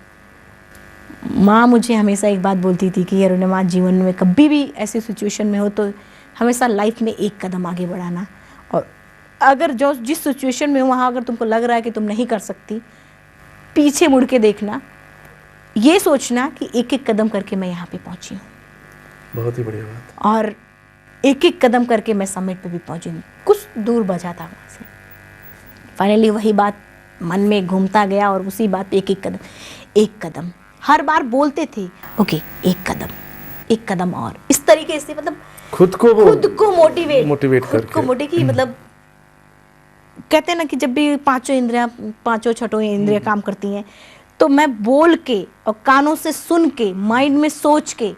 माँ मुझे हमेशा एक बात बोलती थी कि अरुणिमा, जीवन में कभी भी ऐसी सिचुएशन में हो तो हमेशा लाइफ में एक कदम आगे बढ़ाना, और अगर जो जिस सिचुएशन में हो वहाँ अगर तुमको लग रहा है कि तुम नहीं कर सकती, पीछे मुड़ के देखना, ये सोचना कि एक एक कदम करके मैं यहाँ पे पहुँची हूँ।
बहुत ही बढ़िया बात।
और एक एक कदम करके मैं समिट पे भी पहुँची। कुछ दूर बचा था वहाँ से। फाइनली वही बात मन में घूमता गया और उसी बात पे एक कदम हर बार बोलते थे, ओके एक कदम और, इस तरीके से मतलब खुद को मोटिवेट करके मतलब कहते हैं ना कि जब भी पांचों छठों इंद्रियां काम करती हैं, तो मैं बोल के और कानों से सुन के, माइंड में सोच के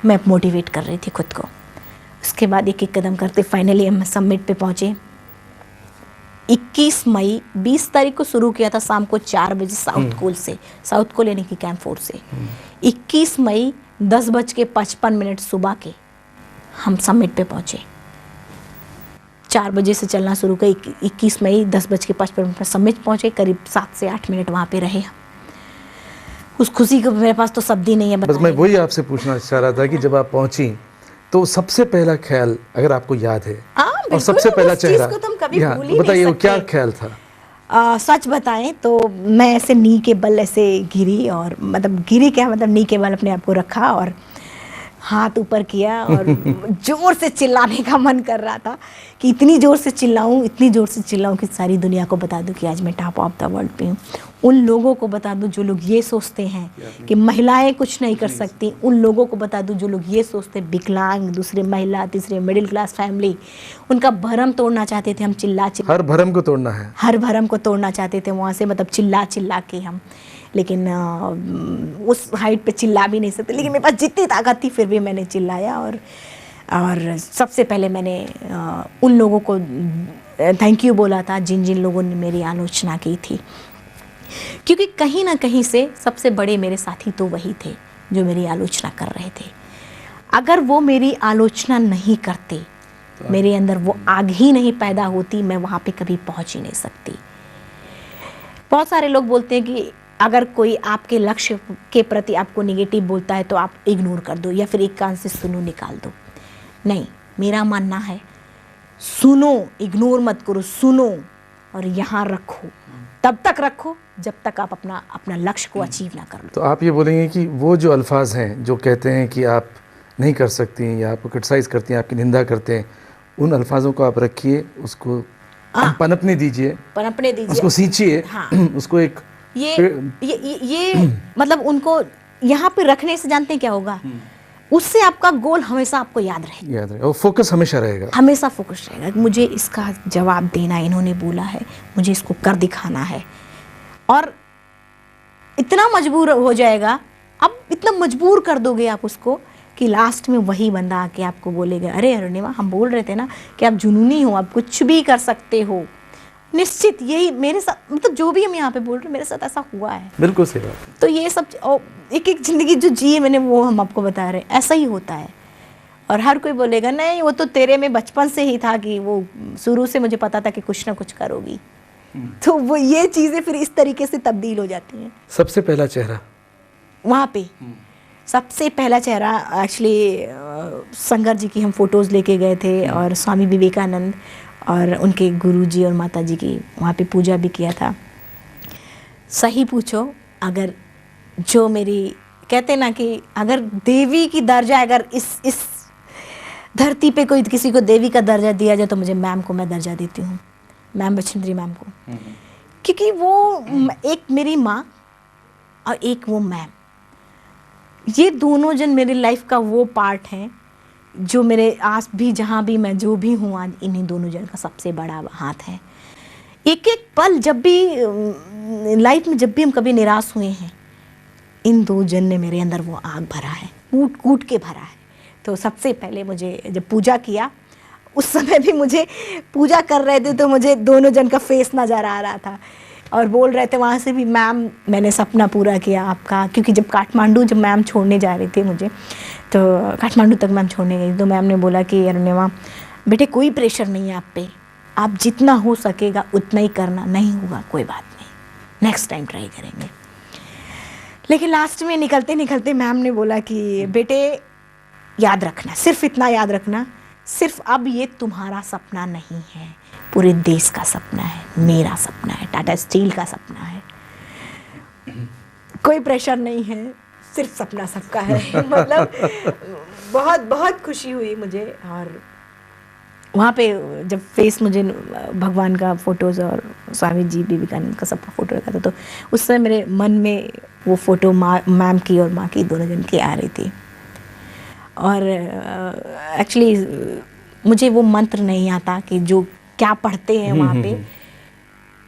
मैं मोटिवेट कर रही थी खुद को। उसके बाद एक एक कदम करते फाइनली हम समिट पे पहुंचे। 21 मई 20 तारीख को शुरू किया था शाम को 4 बजे साउथ कोल यानी कि कैंप 4 से। 21 मई 10:55 सुबह के हम समिट पे पहुंचे। 4 बजे से चलना शुरू किया। 21 मई 10:55 पर समिट पहुंचे। करीब 7 से 8 मिनट वहाँ पे रहे हम। उस खुशी को मेरे पास तो शब्द ही नहीं है।
बस मैं वही आपसे पूछना चाह रहा था कि जब आप पहुंची तो सबसे पहला ख्याल अगर आपको याद है और सबसे पहला चेहरा, बताइए वो क्या ख्याल था?
सच बताएं तो मैं ऐसे नी के बल ऐसे गिरी, और मतलब गिरी क्या मतलब नी के बल अपने आप को रखा और हाथ ऊपर किया और जोर से चिल्लाने का मन कर रहा था कि इतनी जोर से चिल्लाऊं कि सारी दुनिया को बता दूं कि आज मैं टॉप ऑफ द वर्ल्ड पे हूँ। उन लोगों को बता दूं जो लोग ये सोचते हैं कि महिलाएं कुछ नहीं कर सकती। उन लोगों को बता दूं जो लोग ये सोचते हैं विकलांग, दूसरे महिला, तीसरे मिडिल क्लास फैमिली, उनका भरम तोड़ना चाहते थे हम। हर भरम को तोड़ना चाहते थे वहाँ से, मतलब चिल्ला के हम। लेकिन उस हाइट पे चिल्ला भी नहीं सकते, लेकिन मेरे पास जितनी ताकत थी फिर भी मैंने चिल्लाया। और सबसे पहले मैंने उन लोगों को थैंक यू बोला था जिन लोगों ने मेरी आलोचना की थी, क्योंकि कहीं ना कहीं से सबसे बड़े मेरे साथी तो वही थे जो मेरी आलोचना कर रहे थे। अगर वो मेरी आलोचना नहीं करते, मेरे अंदर वो आग ही नहीं पैदा होती, मैं वहाँ पे कभी पहुँच ही नहीं सकती। बहुत सारे लोग बोलते हैं कि अगर कोई आपके लक्ष्य के प्रति आपको नेगेटिव बोलता है तो आप इग्नोर कर दो या फिर एक कान से सुनो निकाल दो। नहीं, मेरा मानना है सुनो, इग्नोर मत करो, सुनो और यहाँ रखो। तब तक रखो जब तक आप अपना लक्ष्य को अचीव ना कर लो।
तो आप ये बोलेंगे कि वो जो अल्फाज हैं जो कहते हैं कि आप नहीं कर सकती या आपको क्रिटिसाइज़ करती हैं, आपकी निंदा करते हैं, उन अल्फाजों को आप रखिए, उसको पनपने दीजिए, उसको सींचिए। हाँ। उसको एक
ये मतलब उनको यहाँ पे रखने से जानते हैं क्या होगा, उससे आपका गोल हमेशा आपको याद रहेगा
और फोकस हमेशा रहेगा,
हमेशा फोकस रहेगा। मुझे इसका जवाब देना, इन्होंने बोला है, मुझे इसको कर दिखाना है। और इतना मजबूर हो जाएगा, अब इतना मजबूर कर दोगे आप उसको कि लास्ट में वही बंदा आके आपको बोलेगा, अरे अरुणिमा हम बोल रहे थे ना कि आप जुनूनी हो, आप कुछ भी कर सकते हो। निश्चित यही मेरे साथ, मतलब जो भी हम यहाँ पे बोल रहे हैं मेरे साथ ऐसा हुआ है।
बिल्कुल सही बात।
तो ये सब एक एक जिंदगी जो जी मैंने वो हम आपको बता रहे हैं, ऐसा ही होता है। और हर कोई बोलेगा नहीं वो तो तेरे में बचपन से ही था, कि वो शुरू से मुझे पता था कि कुछ ना कुछ करोगी। तो वो ये चीज़ें फिर इस तरीके से तब्दील हो जाती हैं।
सबसे पहला चेहरा
वहाँ पे सबसे पहला चेहरा एक्चुअली शंकर जी की हम फोटोज़ लेके गए थे और स्वामी विवेकानंद और उनके गुरुजी और माता जी की वहाँ पे पूजा भी किया था। सही पूछो, अगर जो मेरी कहते ना कि अगर देवी की दर्जा अगर इस धरती पे कोई किसी को देवी का दर्जा दिया जाए तो मुझे मैम को मैं दर्जा देती हूँ, मैम बछेंद्री मैम को, क्योंकि वो एक मेरी माँ और एक वो मैम, ये दोनों जन मेरी लाइफ का वो पार्ट हैं जो मेरे आस भी जहाँ भी मैं जो भी हूँ आज इन्हीं दोनों जन का सबसे बड़ा हाथ है। एक एक पल जब भी लाइफ में जब भी हम कभी निराश हुए हैं, इन दो जन ने मेरे अंदर वो आग भरा है, कूट कूट के भरा है। तो सबसे पहले मुझे जब पूजा किया, उस समय भी मुझे पूजा कर रहे थे तो मुझे दोनों जन का फेस नज़र आ रहा था और बोल रहे थे वहाँ से भी, मैम मैंने सपना पूरा किया आपका। क्योंकि जब काठमांडू जब मैम छोड़ने जा रही थी मुझे, तो काठमांडू तक मैम छोड़ने गई तो मैम ने बोला कि अरुणिमा बेटे कोई प्रेशर नहीं है आप पे, आप जितना हो सकेगा उतना ही करना, नहीं हुआ कोई बात नहीं, नेक्स्ट टाइम ट्राई करेंगे। लेकिन लास्ट में निकलते निकलते मैम ने बोला कि बेटे याद रखना, सिर्फ इतना याद रखना, सिर्फ अब ये तुम्हारा सपना नहीं है, पूरे देश का सपना है, मेरा सपना है, टाटा स्टील का सपना है, कोई प्रेशर नहीं है, सिर्फ सपना सबका है। मतलब बहुत बहुत खुशी हुई मुझे। और वहाँ पे जब फेस मुझे भगवान का फोटोज़ और स्वामी जी विवेकानंद का सबका फ़ोटो रखा था, तो उस समय मेरे मन में वो फ़ोटो मैम की और माँ की दोनों जन की आ रही थी। और एक्चुअली मुझे वो मंत्र नहीं आता कि जो क्या पढ़ते हैं वहाँ पे,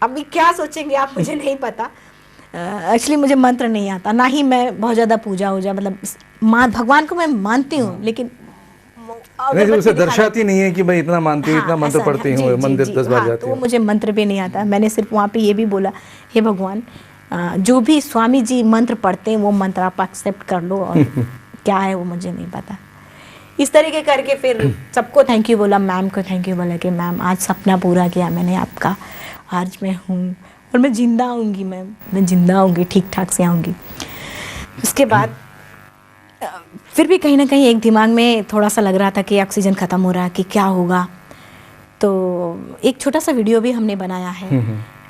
अभी क्या सोचेंगे आप मुझे नहीं पता। एक्चुअली मुझे मंत्र नहीं आता, ना ही मैं बहुत ज़्यादा पूजा हो मतलब भगवान को मैं मानती हूँ, लेकिन
नहीं, उसे दर्शाती नहीं है कि मैं इतना मानती हूँ, इतना मंत्र पढ़ती हूँ, मंदिर 10 बार जाती हूँ।
तो मुझे मंत्र भी नहीं आता। मैंने सिर्फ वहाँ पे ये भी बोला, हे भगवान जो भी स्वामी जी मंत्र पढ़ते हैं वो मंत्र आप एक्सेप्ट कर लो, और क्या है वो मुझे नहीं पता। इस तरीके करके फिर सबको थैंक यू बोला, मैम को थैंक यू बोला कि मैम आज सपना पूरा किया मैंने आपका, आज मैं हूँ और मैं जिंदा आऊँगी, मैं जिंदा आऊँगी, ठीक ठाक से आऊँगी। उसके बाद फिर भी कहीं ना कहीं एक दिमाग में थोड़ा सा लग रहा था कि ऑक्सीजन ख़त्म हो रहा है, कि क्या होगा। तो एक छोटा सा वीडियो भी हमने बनाया है,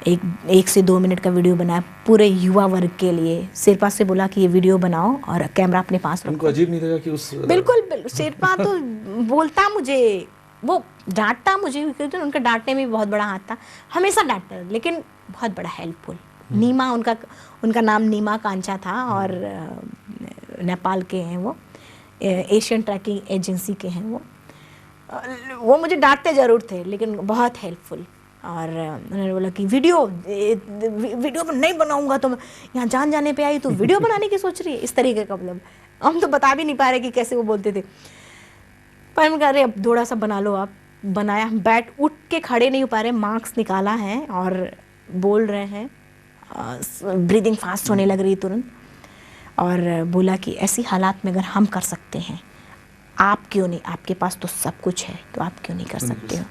एक से 2 मिनट का वीडियो बनाया पूरे युवा वर्ग के लिए। शेरपा से बोला कि ये वीडियो बनाओ और कैमरा अपने पास रखो।
उनको अजीब नहीं लगा कि उस
बिल्कुल शेरपा तो बोलता मुझे, वो डांटता मुझे, क्योंकि उनका डांटने में बहुत बड़ा हाथ था, हमेशा डांटता, लेकिन बहुत बड़ा हेल्पफुल। नीमा उनका नाम नीमा कांचा था और नेपाल के हैं वो, एशियन ट्रैकिंग एजेंसी के हैं वो मुझे डांटते ज़रूर थे लेकिन बहुत हेल्पफुल। और उन्होंने बोला कि वीडियो नहीं बनाऊंगा तो यहाँ जाने पे आई तो वीडियो बनाने की सोच रही है, इस तरीके का। मतलब हम तो बता भी नहीं पा रहे कि कैसे वो बोलते थे, पर हम कह रहे अब थोड़ा सा बना लो आप। बनाया, उठ के खड़े नहीं हो पा रहे, मार्क्स निकाला है और बोल रहे हैं, ब्रीदिंग फास्ट होने लग रही तुरंत। और बोला कि ऐसी हालात में अगर हम कर सकते हैं, आप क्यों नहीं, आपके पास तो सब कुछ है, तो आप क्यों नहीं कर सकते हो।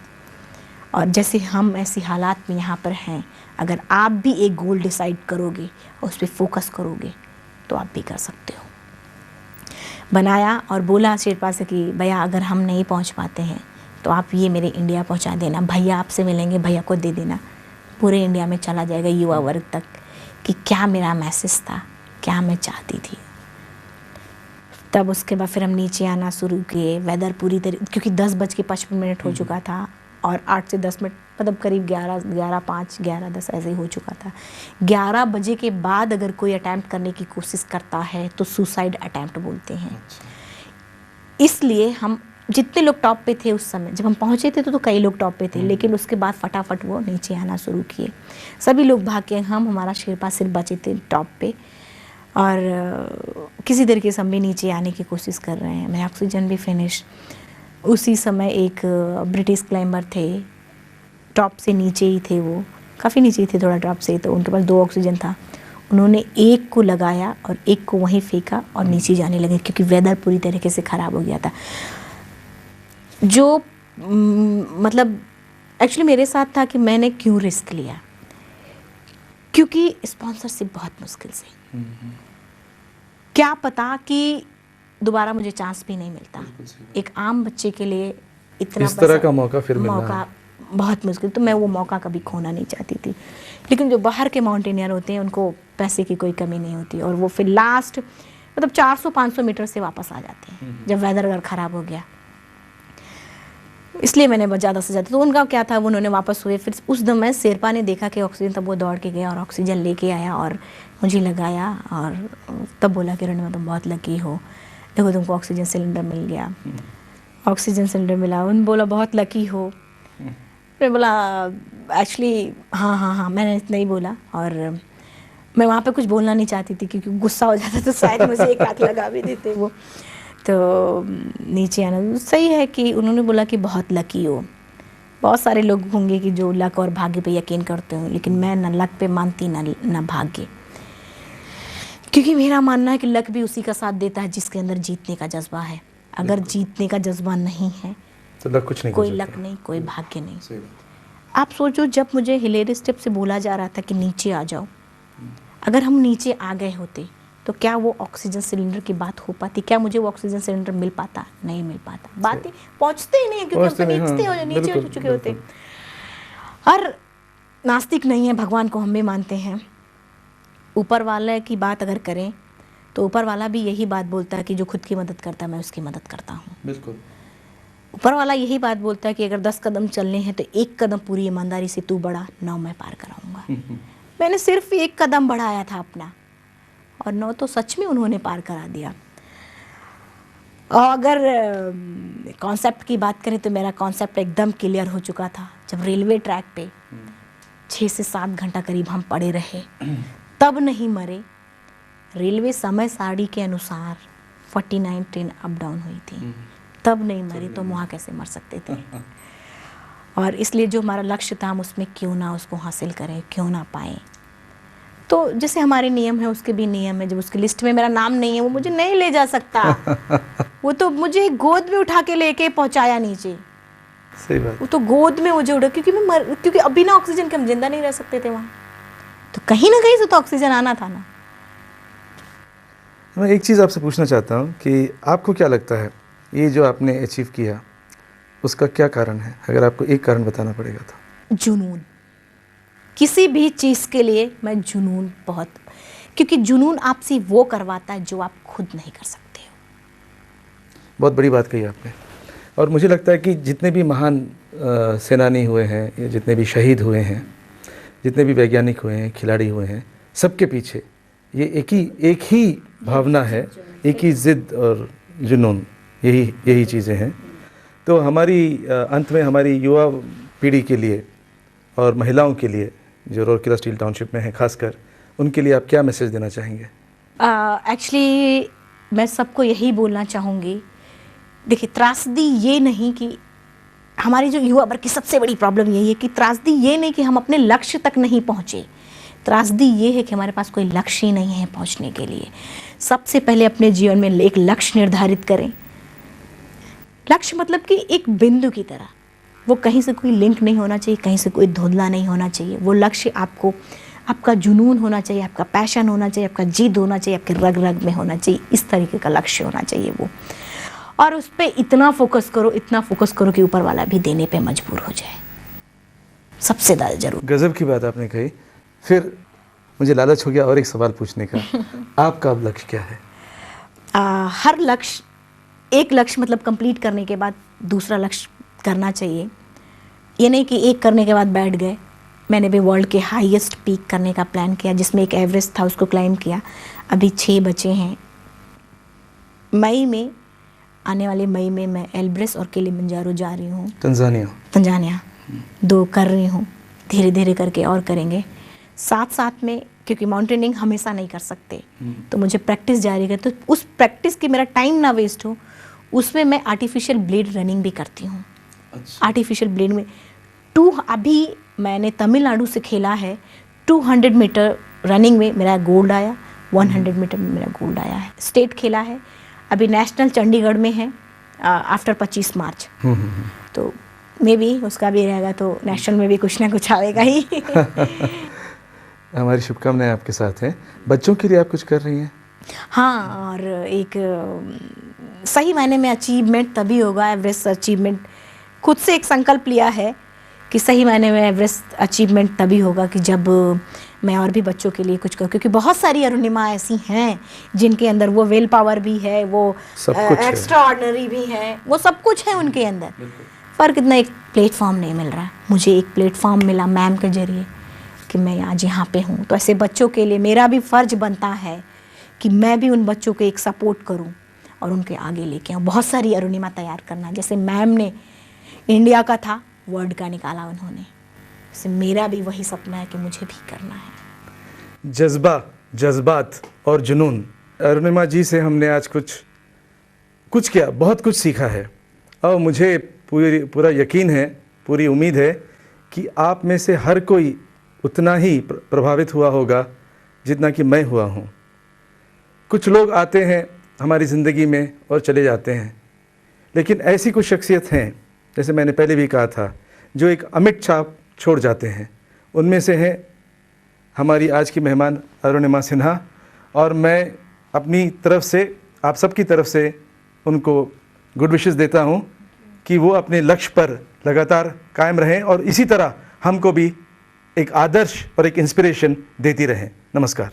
और जैसे हम ऐसी हालात में यहाँ पर हैं, अगर आप भी एक गोल डिसाइड करोगे और उस पर फोकस करोगे तो आप भी कर सकते हो। बनाया और बोला शेरपा से कि भैया अगर हम नहीं पहुँच पाते हैं तो आप ये मेरे इंडिया पहुँचा देना, भैया आपसे मिलेंगे, भैया को दे देना, पूरे इंडिया में चला जाएगा युवा वर्ग तक कि क्या मेरा मैसेज था, क्या मैं चाहती थी। तब उसके बाद फिर हम नीचे आना शुरू किए। वेदर पूरी तरह, क्योंकि 10:55 हो चुका था और 8 से 10 मिनट मतलब करीब 11:05 ऐसे ही हो चुका था। 11 बजे के बाद अगर कोई अटैम्प्ट करने की कोशिश करता है तो सुसाइड अटैम्प्ट बोलते हैं। इसलिए हम जितने लोग टॉप पे थे उस समय, जब हम पहुंचे थे तो कई लोग टॉप पे थे, लेकिन उसके बाद फटाफट वो नीचे आना शुरू किए। सभी लोग भाग के, हमारा शेरपा सिर्फ बचे थे टॉप पे और किसी तरीके से हम भी नीचे आने की कोशिश कर रहे हैं। मेरा ऑक्सीजन भी फिनिश। उसी समय एक ब्रिटिश क्लाइंबर थे, टॉप से नीचे ही थे, वो काफ़ी नीचे ही थे थोड़ा टॉप से, तो उनके पास 2 ऑक्सीजन था। उन्होंने एक को लगाया और एक को वहीं फेंका और नीचे जाने लगे, क्योंकि वेदर पूरी तरीके से ख़राब हो गया था। जो मतलब एक्चुअली मेरे साथ था कि मैंने क्यों रिस्क लिया, क्योंकि स्पॉन्सरशिप बहुत मुश्किल से, क्या पता कि दोबारा मुझे चांस भी नहीं मिलता। एक आम बच्चे के लिए इतना
इस तरह का मौका फिर मिलना,
मौका बहुत मुश्किल, तो मैं वो मौका कभी खोना नहीं चाहती थी। लेकिन जो बाहर के माउंटेनियर होते हैं उनको पैसे की कोई कमी नहीं होती, और वो फिर लास्ट मतलब 400-500 मीटर से वापस आ जाते हैं जब वेदर अगर ख़राब हो गया। इसलिए मैंने बहुत ज़्यादा से ज़्यादा, तो उनका क्या था, वो उन्होंने वापस हुए। फिर उस दिन मैं शेरपा ने देखा कि ऑक्सीजन, तब वो दौड़ के गया और ऑक्सीजन लेके आया और मुझे लगाया और तब बोला कि रणमा तुम बहुत लकी हो, देखो तुमको ऑक्सीजन सिलेंडर मिल गया। ऑक्सीजन सिलेंडर मिला, उन्होंने बोला बहुत लकी हो। फिर बोला एक्चुअली हाँ मैंने इतना ही बोला और मैं वहाँ पे कुछ बोलना नहीं चाहती थी क्योंकि गुस्सा हो जाता तो शायद मुझे एक हाथ लगा भी देते वो। तो नीचे आना सही है कि उन्होंने बोला कि बहुत लकी हो। बहुत सारे लोग होंगे कि जो लक और भाग्य पे यकीन करते हो, लेकिन मैं ना लक पे मानती ना भाग्य, क्योंकि मेरा मानना है कि लक भी उसी का साथ देता है जिसके अंदर जीतने का जज्बा है। अगर जीतने का जज्बा नहीं है
तो लक कुछ नहीं,
कोई लक नहीं, कोई भाग्य नहीं। आप सोचो, जब मुझे हिलेरी स्टेप से बोला जा रहा था कि नीचे आ जाओ, अगर हम नीचे आ गए होते तो क्या वो ऑक्सीजन सिलेंडर की बात हो पाती? क्या मुझे वो ऑक्सीजन सिलेंडर मिल पाता? नहीं मिल पाता। बातें पहुंचते ही नहीं क्योंकि हम नीचे हो चुके होते। और नास्तिक नहीं है, भगवान को हम भी मानते हैं। ऊपर वाले की बात अगर करें तो ऊपर वाला भी यही बात बोलता है कि जो खुद की मदद करता है मैं उसकी मदद करता हूँ।
बिल्कुल।
ऊपर वाला यही बात बोलता है कि अगर 10 कदम चलने हैं तो 1 कदम पूरी ईमानदारी से तू बढ़ा, 9 मैं पार कराऊंगा। मैंने सिर्फ 1 कदम बढ़ाया था अपना और 9 तो सच में उन्होंने पार करा दिया। और अगर कॉन्सेप्ट की बात करें तो मेरा कॉन्सेप्ट एकदम क्लियर हो चुका था। जब रेलवे ट्रैक पे 6 से 7 घंटा करीब हम पड़े रहे, तब नहीं मरे। रेलवे समय सारणी के अनुसार 49 ट्रेन अप डाउन हुई थी, तब नहीं मरे तो वहाँ कैसे मर सकते थे? और इसलिए जो हमारा लक्ष्य था हम उसमें क्यों ना उसको हासिल करें, क्यों ना पाएं। तो जैसे हमारे नियम है उसके भी नियम है। जब उसकी लिस्ट में मेरा नाम नहीं है वो मुझे नहीं ले जा सकता। वो तो मुझे गोद में उठा के लेके पहुंचाया नीचे।
सही बात।
वो तो गोद में मुझे उठा, क्योंकि अब बिना ऑक्सीजन के हम जिंदा नहीं रह सकते थे वहाँ। तो कहीं ना कहीं से तो ऑक्सीजन आना था ना।
मैं एक चीज़ आपसे पूछना चाहता हूँ कि आपको क्या लगता है ये जो आपने अचीव किया उसका क्या कारण है? अगर आपको एक कारण बताना पड़ेगा तो।
जुनून। किसी भी चीज़ के लिए मैं जुनून बहुत, क्योंकि जुनून आपसे वो करवाता है जो आप खुद नहीं कर सकते हो।
बहुत बड़ी बात कही आपने। और मुझे लगता है कि जितने भी महान सेनानी हुए हैं या जितने भी शहीद हुए हैं, जितने भी वैज्ञानिक हुए हैं, खिलाड़ी हुए हैं, सबके पीछे ये एक ही भावना है, एक ही ज़िद और जुनून, यही चीज़ें हैं। तो हमारी अंत में हमारी युवा पीढ़ी के लिए और महिलाओं के लिए जो राउरकेला स्टील टाउनशिप में है खासकर, उनके लिए आप क्या मैसेज देना चाहेंगे?
एक्चुअली मैं सबको यही बोलना चाहूँगी, देखिए त्रासदी ये नहीं कि हमारी जो युवा वर्ग की सबसे बड़ी प्रॉब्लम यही है कि त्रासदी ये नहीं कि हम अपने लक्ष्य तक नहीं पहुँचे। त्रासदी ये है कि हमारे पास कोई लक्ष्य ही नहीं है पहुँचने के लिए। सबसे पहले अपने जीवन में एक लक्ष्य निर्धारित करें। लक्ष्य मतलब कि एक बिंदु की तरह, वो कहीं से कोई लिंक नहीं होना चाहिए, कहीं से कोई धुंधला नहीं होना चाहिए। वो लक्ष्य आपको, आपका जुनून होना चाहिए, आपका पैशन होना चाहिए, आपका जिद होना चाहिए, आपके रग रग में होना चाहिए। इस तरीके का लक्ष्य होना चाहिए वो। और उस पर इतना फोकस करो कि ऊपर वाला भी देने पे मजबूर हो जाए। सबसे ज़्यादा जरूर।
गजब की बात आपने कही। फिर मुझे लालच हो गया और एक सवाल पूछने का। आपका अब लक्ष्य क्या है?
हर लक्ष्य, एक लक्ष्य मतलब कंप्लीट करने के बाद दूसरा लक्ष्य करना चाहिए। ये नहीं कि एक करने के बाद बैठ गए। मैंने भी वर्ल्ड के हाईएस्ट पीक करने का प्लान किया, जिसमें एक एवरेस्ट था, उसको क्लाइम किया। अभी 6 बचे हैं। मई में, आने वाले मई में मैं एल्ब्रेस और किलिमंजारो जा रही हूँ, तंजानिया 2 कर रही हूँ। धीरे धीरे करके और करेंगे। साथ साथ में, क्योंकि माउंटेनिंग हमेशा नहीं कर सकते, तो मुझे प्रैक्टिस जारी कर, तो उस प्रैक्टिस की मेरा टाइम ना वेस्ट हो, उसमें मैं आर्टिफिशियल ब्लेड रनिंग भी करती हूँ। अच्छा। आर्टिफिशियल ब्लेड में अभी मैंने तमिलनाडु से खेला है। 200 मीटर रनिंग में मेरा गोल्ड आया, 100 मीटर में मेरा गोल्ड आया है। स्टेट खेला है। अभी नेशनल चंडीगढ़ में है आफ्टर 25 मार्च। तो मे बी उसका भी रहेगा, तो नेशनल में भी कुछ ना कुछ आएगा ही।
हमारी शुभकामनाएं आपके साथ हैं। बच्चों के लिए आप कुछ कर रही हैं?
हाँ, और एक सही मायने में अचीवमेंट तभी होगा, एवरेस्ट अचीवमेंट। खुद से एक संकल्प लिया है कि सही मायने में एवरेस्ट अचीवमेंट तभी होगा कि जब मैं और भी बच्चों के लिए कुछ करूँ, क्योंकि बहुत सारी अरुणिमा ऐसी हैं जिनके अंदर वो विल पावर भी है, वो एक्स्ट्रा ऑर्डिनरी भी है, वो सब कुछ है उनके अंदर। पर कितना एक प्लेटफॉर्म नहीं मिल रहा है। मुझे एक प्लेटफॉर्म मिला मैम के जरिए कि मैं आज यहाँ पे हूँ। तो ऐसे बच्चों के लिए मेरा भी फ़र्ज बनता है कि मैं भी उन बच्चों को एक सपोर्ट करूँ और उनके आगे लेके आऊँ। बहुत सारी अरुणिमा तैयार करना, जैसे मैम ने इंडिया का था, वर्ल्ड का निकाला उन्होंने, वैसे मेरा भी वही सपना है कि मुझे भी करना है।
जज्बा, जज्बात और जुनून, अरुणिमा जी से हमने आज कुछ क्या, बहुत कुछ सीखा है। और मुझे पूरा यकीन है, पूरी उम्मीद है कि आप में से हर कोई उतना ही प्रभावित हुआ होगा जितना कि मैं हुआ हूँ। कुछ लोग आते हैं हमारी ज़िंदगी में और चले जाते हैं, लेकिन ऐसी कुछ शख्सियत हैं, जैसे मैंने पहले भी कहा था, जो एक अमिट छाप छोड़ जाते हैं। उनमें से है हमारी आज की मेहमान अरुणिमा सिन्हा। और मैं अपनी तरफ से, आप सबकी तरफ से उनको गुड विशेस देता हूँ कि वो अपने लक्ष्य पर लगातार कायम रहें और इसी तरह हमको भी एक आदर्श और एक इंस्पिरेशन देती रहें। नमस्कार।